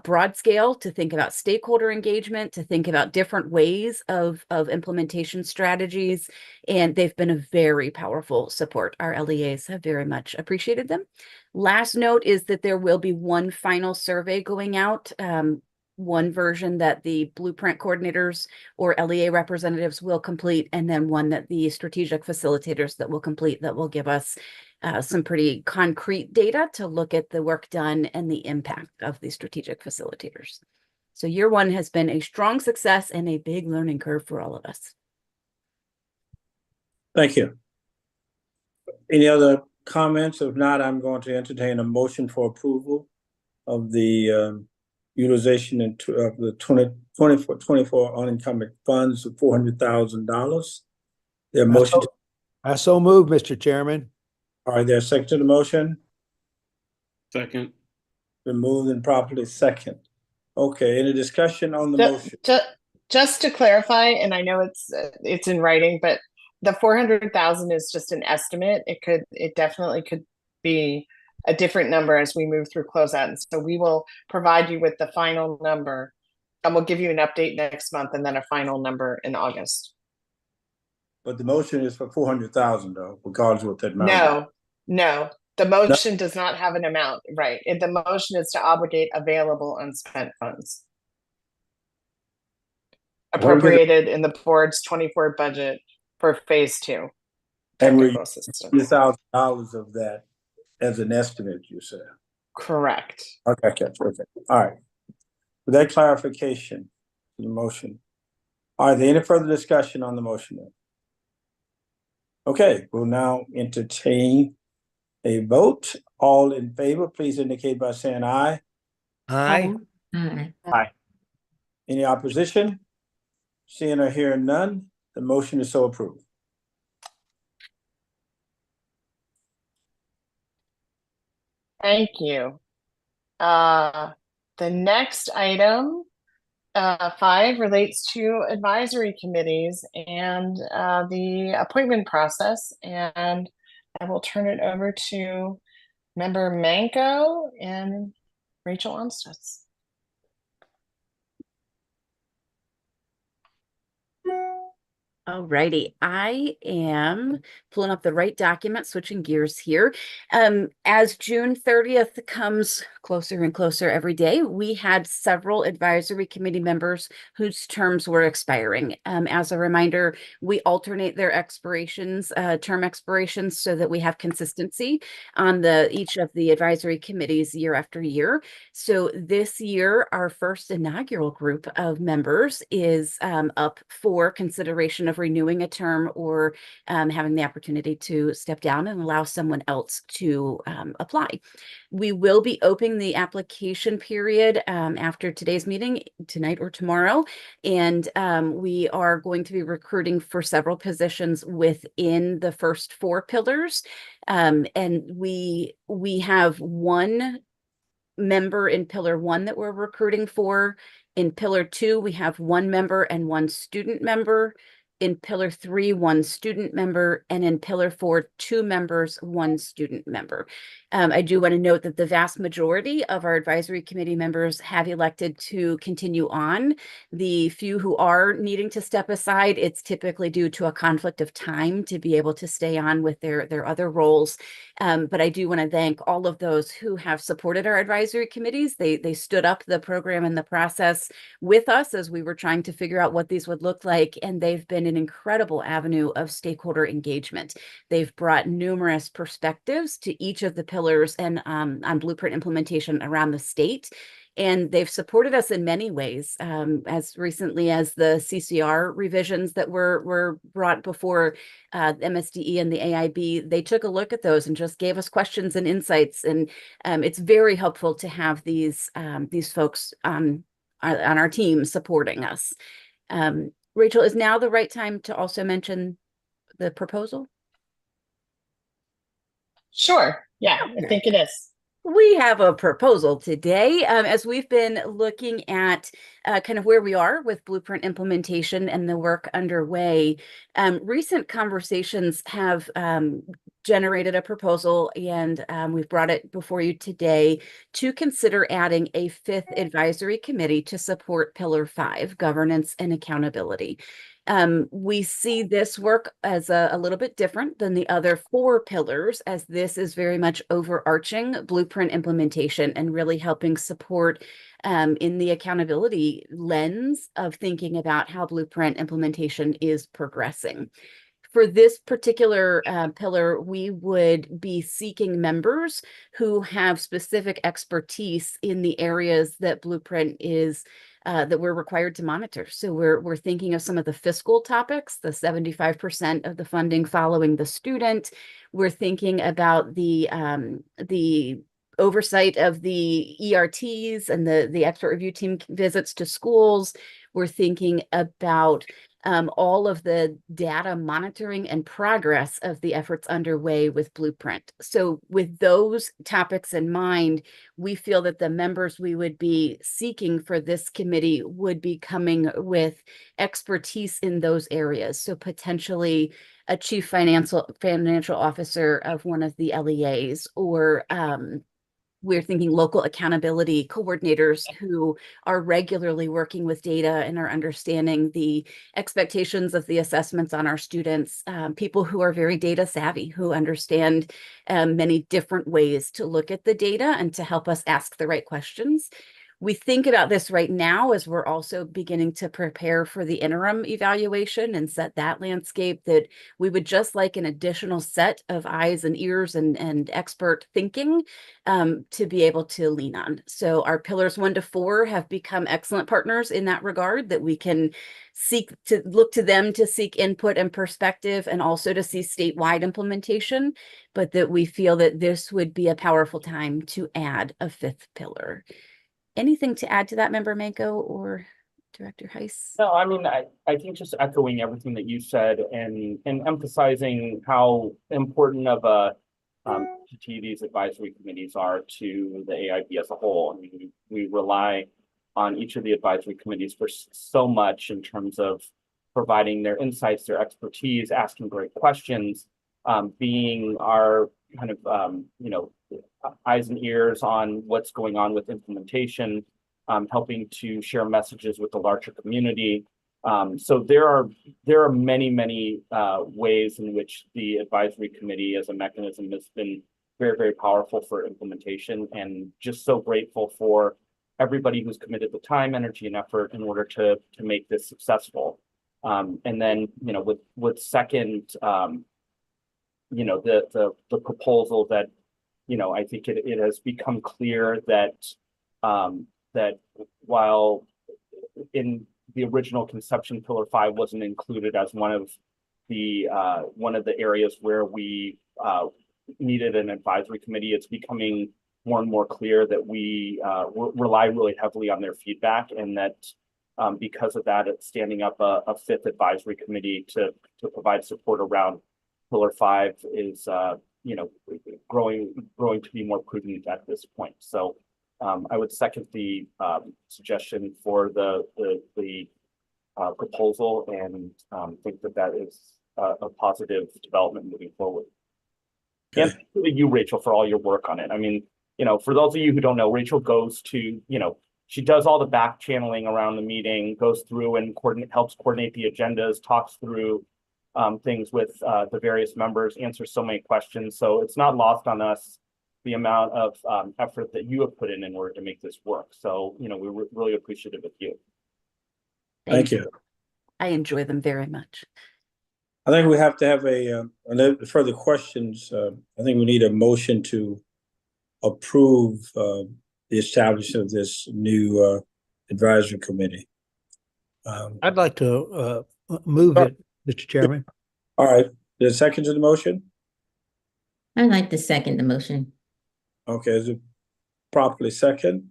broad scale, to think about stakeholder engagement, to think about different ways of implementation strategies. And they've been a very powerful support. Our LEAs have very much appreciated them. Last note is that there will be one final survey going out, one version that the blueprint coordinators or LEA representatives will complete, and then one that the strategic facilitators that will complete that will give us some pretty concrete data to look at the work done and the impact of the strategic facilitators. So year one has been a strong success and a big learning curve for all of us. Thank you. Any other comments? If not, I'm going to entertain a motion for approval of the utilization of the 24 unencumbered funds of $400,000. Their motion. I so move, Mr. Chairman. All right, there's a second to the motion. Second. Been moved and properly second. Okay, any discussion on the motion? Just to clarify, and I know it's in writing, but the 400,000 is just an estimate. It definitely could be a different number as we move through closeout. And so we will provide you with the final number, and we'll give you an update next month and then a final number in August. But the motion is for 400,000 though, regardless of what that amount. No. The motion does not have an amount, right? The motion is to obligate available unspent funds appropriated in the board's 24 budget for phase 2. And we're $1,000 of that as an estimate, you said. Correct. Okay, perfect. All right. With that clarification to the motion, are there any further discussion on the motion? Okay, we'll now entertain a vote. All in favor, please indicate by saying aye. Aye. Aye. Any opposition? Seeing or hearing none, the motion is so approved. Thank you. The next item, 5, relates to advisory committees and the appointment process. And I will turn it over to Member Manco and Rachel Onstutz. All righty, I am pulling up the right document, switching gears here. As June 30th comes closer and closer every day, we had several advisory committee members whose terms were expiring. As a reminder, we alternate their expirations, term expirations, so that we have consistency on each of the advisory committees year after year. So this year, our first inaugural group of members is up for consideration of renewing a term or having the opportunity to step down and allow someone else to apply. We will be opening the application period after today's meeting, tonight or tomorrow, and we are going to be recruiting for several positions within the first 4 pillars. And we have one member in pillar 1 that we're recruiting for. In pillar 2, we have 1 member and 1 student member. In pillar 3, 1 student member, and in pillar 4, 2 members, 1 student member. I do want to note that the vast majority of our advisory committee members have elected to continue on. The few who are needing to step aside, it's typically due to a conflict of time to be able to stay on with their other roles. But I do want to thank all of those who have supported our advisory committees. They stood up the program and the process with us as we were trying to figure out what these would look like, and they've been an incredible avenue of stakeholder engagement. They've brought numerous perspectives to each of the pillars and on blueprint implementation around the state. And they've supported us in many ways, as recently as the CCR revisions that were brought before MSDE and the AIB. They took a look at those and just gave us questions and insights. And it's very helpful to have these folks on our team supporting us. Rachel, is now the right time to also mention the proposal? Sure. Yeah, I think it is. We have a proposal today, as we've been looking at kind of where we are with blueprint implementation and the work underway. Recent conversations have generated a proposal, and we've brought it before you today to consider adding a 5th advisory committee to support Pillar 5, governance and accountability. We see this work as a little bit different than the other 4 pillars, as this is very much overarching blueprint implementation and really helping support in the accountability lens of thinking about how blueprint implementation is progressing. For this particular pillar, we would be seeking members who have specific expertise in the areas that Blueprint is that we're required to monitor. So we're thinking of some of the fiscal topics, the 75% of the funding following the student. We're thinking about the oversight of the ERTs and the expert review team visits to schools. We're thinking about all of the data monitoring and progress of the efforts underway with Blueprint. So with those topics in mind, we feel that the members we would be seeking for this committee would be coming with expertise in those areas. So potentially a chief financial officer of one of the LEAs, or we're thinking local accountability coordinators who are regularly working with data and are understanding the expectations of the assessments on our students, people who are very data savvy, who understand many different ways to look at the data and to help us ask the right questions. We think about this right now as we're also beginning to prepare for the interim evaluation and set that landscape, that we would just like an additional set of eyes and ears and expert thinking to be able to lean on. So our pillars 1 to 4 have become excellent partners in that regard, that we can look to them to seek input and perspective, and also to see statewide implementation, but that we feel that this would be a powerful time to add a 5th pillar. Anything to add to that, Member Manko or Director Heiss? No, I mean, I think just echoing everything that you said and emphasizing how important of a entity these advisory committees are to the AIB as a whole. I mean, we rely on each of the advisory committees for so much in terms of providing their insights, their expertise, asking great questions, being our kind of, eyes and ears on what's going on with implementation, helping to share messages with the larger community. So there are many ways in which the advisory committee as a mechanism has been very powerful for implementation, and just so grateful for everybody who's committed the time, energy, and effort in order to make this successful. And then, with second, the proposal that, I think it has become clear that that while in the original conception, Pillar 5 wasn't included as one of the areas where we needed an advisory committee, it's becoming more and more clear that we rely really heavily on their feedback, and that because of that, it's standing up a fifth advisory committee to provide support around Pillar 5 is growing to be more prudent at this point. So I would second the suggestion for the proposal, and think that is a positive development moving forward. Okay. And you, Rachel, for all your work on it. I mean, for those of you who don't know, Rachel goes to, she does all the back channeling around the meeting, goes through and helps coordinate the agendas, talks through things with the various members, answers so many questions. So it's not lost on us the amount of effort that you have put in order to make this work. So, we're really appreciative of you. Thank you. I enjoy them very much. I think we have to have further questions. I think we need a motion to approve the establishment of this new advisory committee. I'd like to move it, Mr. Chairman. All right. There's a second to the motion? I'd like to second the motion. Okay, is it properly second?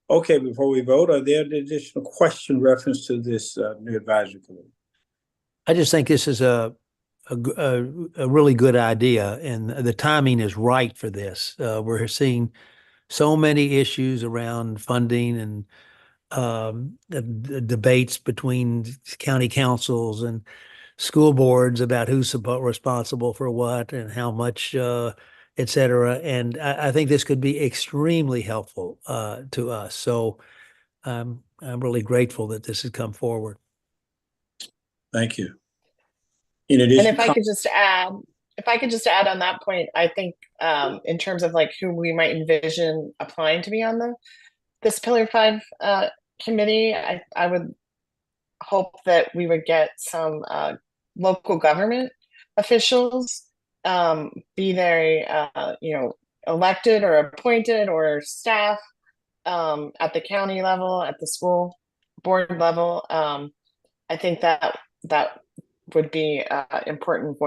Okay, before we vote, are there additional question reference to this new advisory committee? I just think this is a really good idea, and the timing is right for this. We're seeing so many issues around funding and the debates between county councils and school boards about who's responsible for what and how much, et cetera. And I think this could be extremely helpful to us. So I'm really grateful that this has come forward. Thank you. In addition, and if I could just add on that point, I think in terms of like who we might envision applying to be on this Pillar 5 committee, I would hope that we would get some local government officials, be they elected or appointed, or staff at the county level, at the school board level. I think that would be important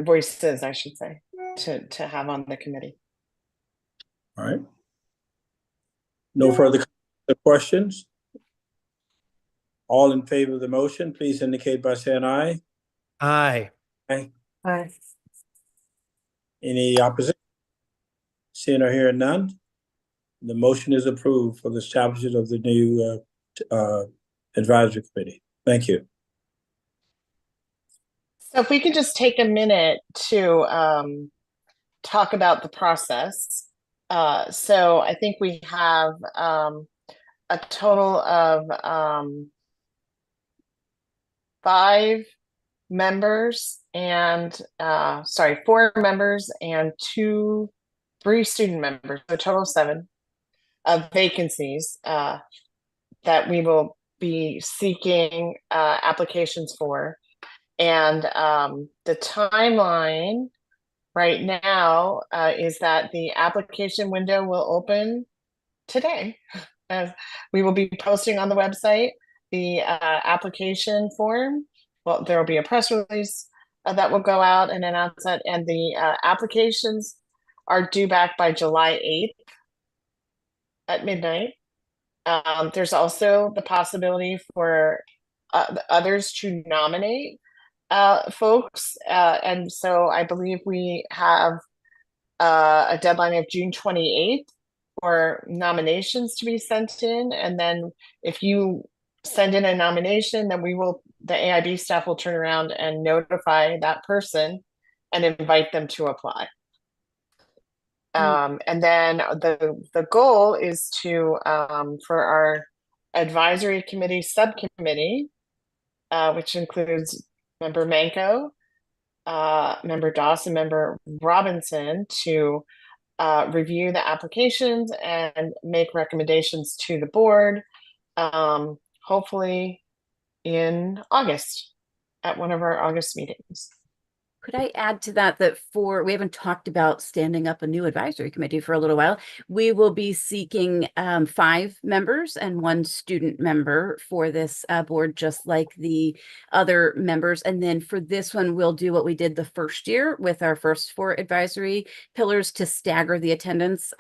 voices, I should say, to have on the committee. all right. No further questions? All in favor of the motion, please indicate by saying aye. Aye. Aye. Aye. Any opposition? Seeing or hearing none, the motion is approved for the establishment of the new advisory committee. Thank you. So if we could just take a minute to talk about the process. So I think we have a total of 4 members and 3 student members, so a total of 7 of vacancies that we will be seeking applications for. And the timeline right now is that the application window will open today. We will be posting on the website the application form. Well, there will be a press release that will go out and announce that, and the applications are due back by July 8th at midnight. There's also the possibility for others to nominate folks, and so I believe we have a deadline of June 28th for nominations to be sent in, and then if you send in a nomination, then the AIB staff will turn around and notify that person and invite them to apply. And then the goal is to for our Advisory Committee Subcommittee, which includes Member Manco, Member Dawson, Member Robinson, to review the applications and make recommendations to the board, hopefully in August at one of our August meetings. Could I add to that we haven't talked about standing up a new advisory committee for a little while. We will be seeking 5 members and 1 student member for this board, just like the other members. And then for this one, we'll do what we did the first year with our first 4 advisory pillars to stagger the attendance.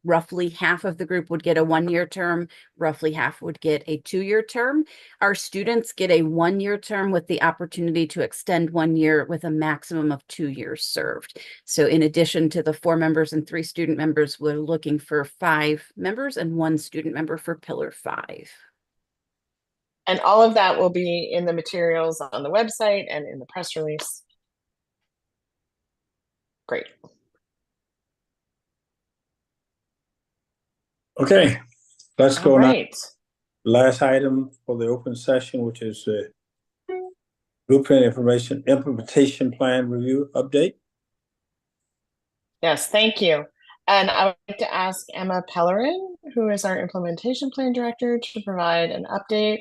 Roughly half of the group would get a 1-year term, roughly half would get a 2-year term. Our students get a 1-year term with the opportunity to extend 1 year with a maximum of 2 years served. So in addition to the 4 members and 3 student members, we're looking for 5 members and 1 student member for Pillar 5. And all of that will be in the materials on the website and in the press release. Great. Okay, let's go All now. right. Last item for the open session, which is Blueprint Implementation Plan Review Update. Yes, thank you. And I would like to ask Emma Pellerin, who is our Implementation Plan Director, to provide an update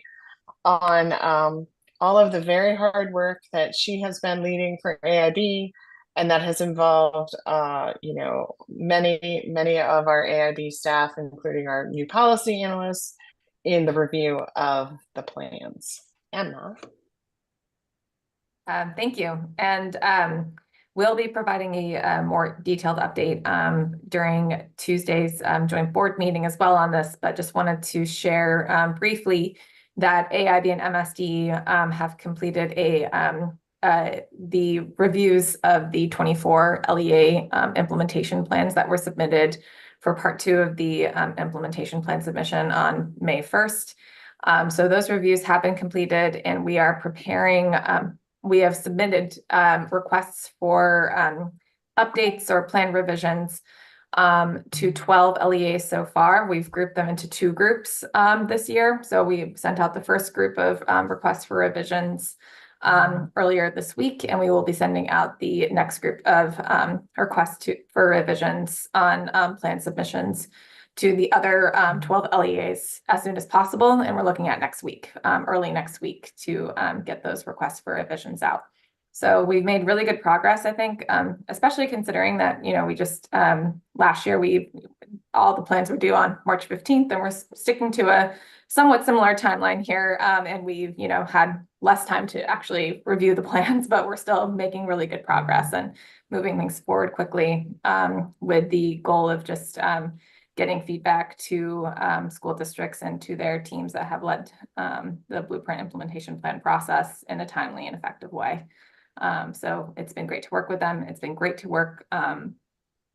on all of the very hard work that she has been leading for AIB, and that has involved, many of our AIB staff, including our new policy analysts, in the review of the plans. Emma. Thank you. And we'll be providing a more detailed update during Tuesday's joint board meeting as well on this, but just wanted to share briefly that AIB and MSD have completed the reviews of the 24 LEA implementation plans that were submitted for part 2 of the implementation plan submission on May 1st. So those reviews have been completed, and we are preparing, we have submitted requests for updates or plan revisions to 12 LEAs so far. We've grouped them into 2 groups this year. So we sent out the first group of requests for revisions earlier this week, and we will be sending out the next group of requests for revisions on plan submissions to the other 12 LEAs as soon as possible. And we're looking at next week, early next week, to get those requests for revisions out. So we've made really good progress, I think, especially considering that, we just last year, all the plans were due on March 15th, and we're sticking to a somewhat similar timeline here. And we've, had less time to actually review the plans, but we're still making really good progress and moving things forward quickly with the goal of just getting feedback to school districts and to their teams that have led the Blueprint implementation plan process in a timely and effective way. So it's been great to work with them. It's been great to work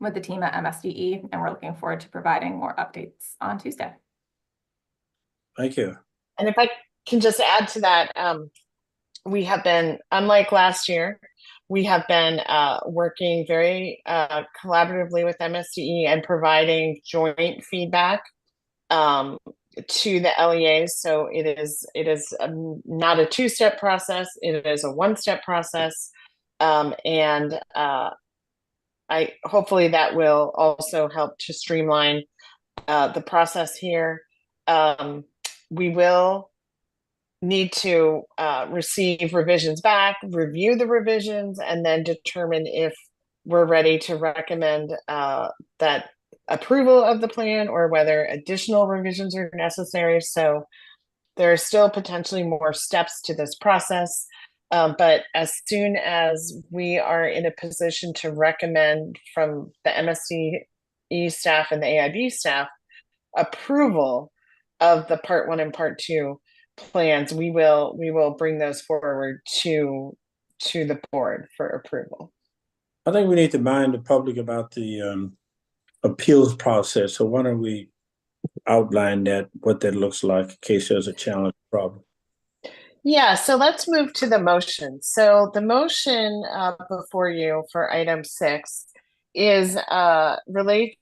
with the team at MSDE, and we're looking forward to providing more updates on Tuesday. Thank you. And if I can just add to that, we have been, unlike last year, we have been working very collaboratively with MSDE and providing joint feedback to the LEAs. So it is not a 2-step process. It is a 1-step process. And hopefully that will also help to streamline the process here. We will need to receive revisions back, review the revisions, and then determine if we're ready to recommend that approval of the plan or whether additional revisions are necessary. So there are still potentially more steps to this process. But as soon as we are in a position to recommend from the MSDE staff and the AIB staff approval of the part 1 and part 2 plans, we will bring those forward to the board for approval. I think we need to mind the public about the appeals process. So why don't we outline what that looks like in case there's a challenge problem? Yeah, so let's move to the motion. So the motion before you for item 6 is relates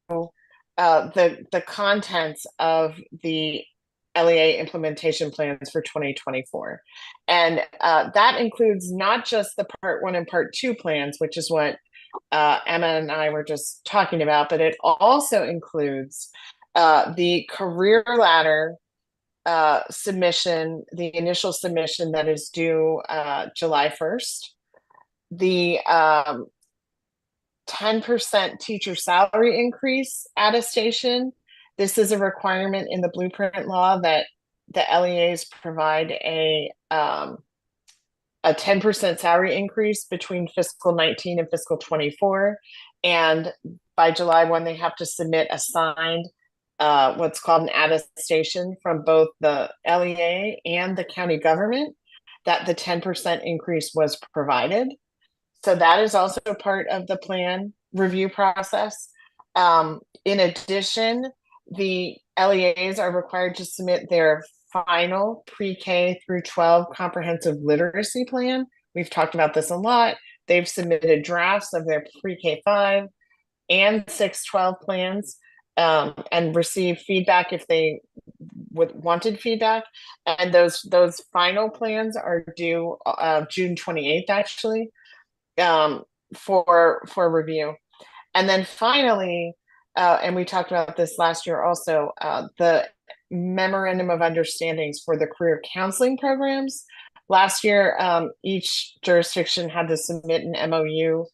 to the contents of the LEA implementation plans for 2024. And that includes not just the Part 1 and Part 2 plans, which is what Emma and I were just talking about, but it also includes the career ladder submission, the initial submission that is due July 1st, the 10% teacher salary increase attestation. This is a requirement in the blueprint law that the LEAs provide a 10% salary increase between fiscal 19 and fiscal 24. And by July 1, they have to submit a signed what's called an attestation from both the LEA and the county government that the 10% increase was provided. So that is also part of the plan review process. In addition, the LEAs are required to submit their final pre-K through 12 comprehensive literacy plan. We've talked about this a lot. They've submitted drafts of their pre-K 5 and 6-12 plans and received feedback if they wanted feedback. And those final plans are due June 28th, actually, for review. And then finally, and we talked about this last year also, the memorandum of understandings for the career counseling programs. Last year, each jurisdiction had to submit an MOU,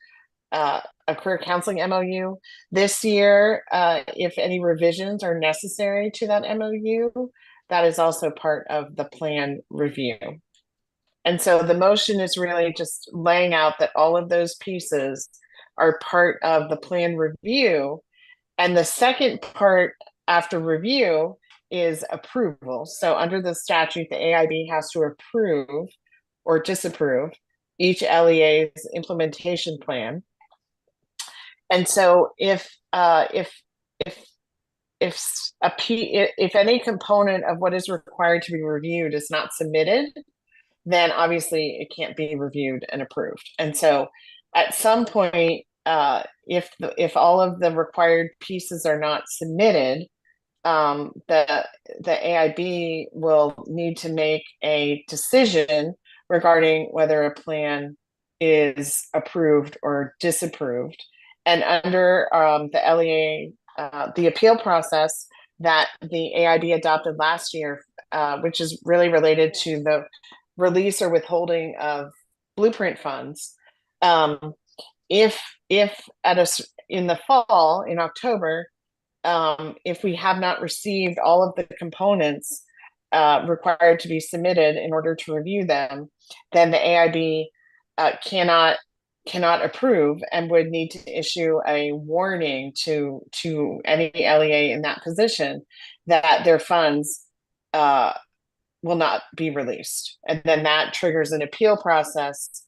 a career counseling MOU. This year, if any revisions are necessary to that MOU, that is also part of the plan review. And so the motion is really just laying out that all of those pieces are part of the plan review. And the second part after review is approval. So under the statute, the AIB has to approve or disapprove each LEA's implementation plan. And so if any component of what is required to be reviewed is not submitted, then obviously it can't be reviewed and approved. And so at some point, if all of the required pieces are not submitted, the AIB will need to make a decision regarding whether a plan is approved or disapproved. And under the LEA, the appeal process that the AIB adopted last year, which is really related to the release or withholding of blueprint funds, if in the fall, in October, if we have not received all of the components required to be submitted in order to review them, then the AIB cannot approve and would need to issue a warning to any LEA in that position that their funds will not be released. And then that triggers an appeal process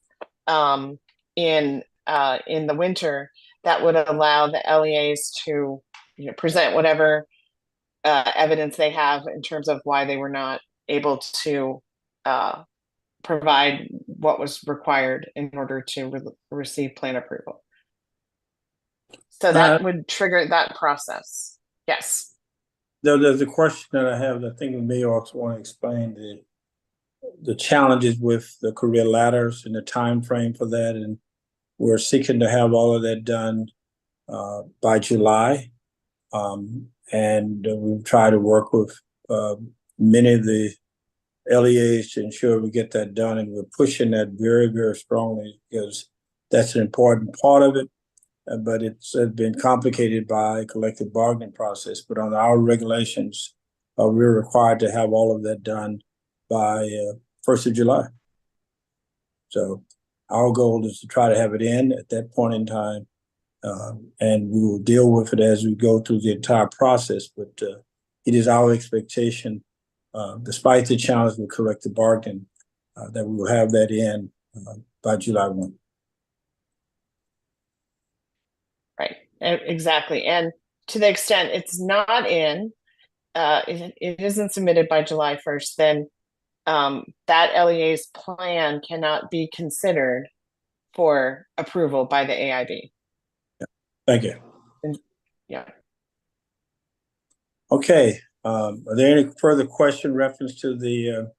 in the winter that would allow the LEAs to present whatever evidence they have in terms of why they were not able to provide what was required in order to receive plan approval. So that would trigger that process. Yes. There's a question that I have that I think we may also want to explain the challenges with the career ladders and the time frame for that. And we're seeking to have all of that done by July. And we've tried to work with many of the LEAs to ensure we get that done. And we're pushing that very, very strongly because that's an important part of it. But it's been complicated by a collective bargaining process. But on our regulations, we're required to have all of that done by 1st of July. So our goal is to try to have it in at that point in time. And we will deal with it as we go through the entire process. But it is our expectation, despite the challenge with collective bargaining, that we will have that in by July 1. Right, exactly. And to the extent it's not in, it isn't submitted by July 1st, then that LEA's plan cannot be considered for approval by the AIB. Thank you. Yeah. Okay. Are there any further question reference to the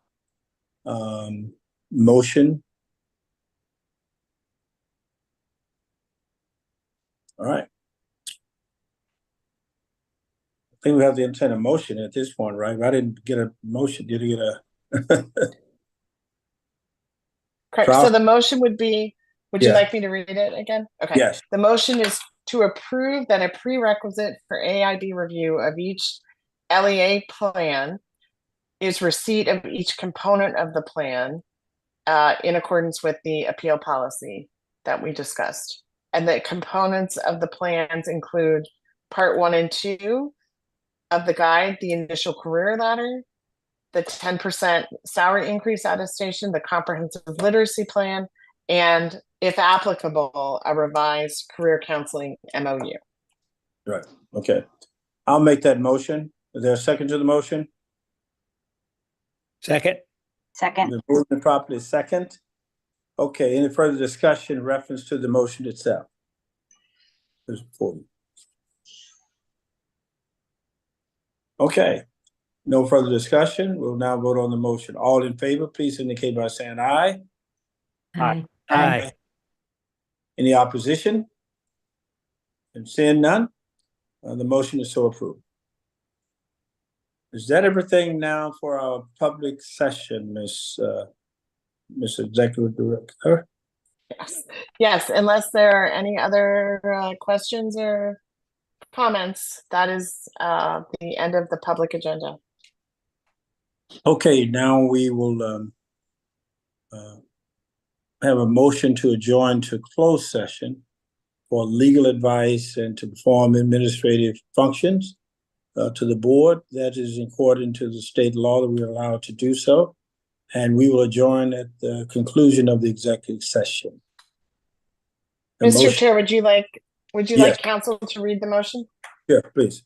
motion? All right. I think we have to entertain a motion at this point, right? I didn't get a motion. Did you get a? Correct. So the motion would be, would you Yeah. like me to read it again? Okay. Yes. The motion is to approve that a prerequisite for AIB review of each LEA plan is receipt of each component of the plan in accordance with the appeal policy that we discussed. And the components of the plans include part 1 and 2 of the guide, the initial career ladder, the 10% salary increase attestation, the comprehensive literacy plan, and if applicable, a revised career counseling MOU. Right. Okay. I'll make that motion. Is there a second to the motion? Second. Second. The movement properly second. Okay. Any further discussion in reference to the motion itself? There's 40. Okay. No further discussion. We'll now vote on the motion. All in favor, please indicate by saying aye. Aye. Aye. Any opposition? And seeing none, the motion is so approved. Is that everything now for our public session, Ms. Executive Director? Yes. Yes, unless there are any other questions or comments, that is the end of the public agenda. Okay, now we will have a motion to adjourn to closed session for legal advice and to perform administrative functions to the board. That is according to the state law that we are allowed to do so. And we will adjourn at the conclusion of the executive session. Mr. Chair, would you like Yes. like council to read the motion? Yeah, please.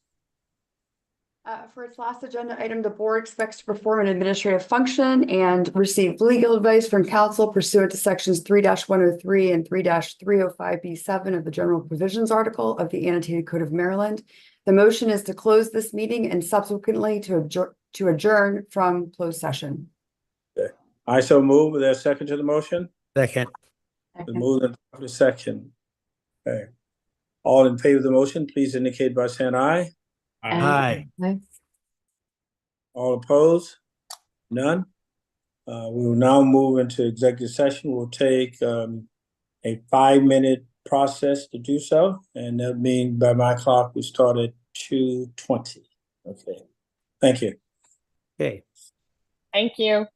For its last agenda item, the board expects to perform an administrative function and receive legal advice from counsel pursuant to sections 3-103 and 3-305B7 of the General Provisions article of the Annotated Code of Maryland. The motion is to close this meeting and subsequently to adjourn from closed session. Okay. I so move. Is there a second to the motion? Second. The movement of the section. Okay. All in favor of the motion, please indicate by saying aye. Aye. All opposed? None? We will now move into executive session. We'll take a 5-minute process to do so. And that means by my clock, we start at 2:20. Okay. Thank you. Okay. Thank you.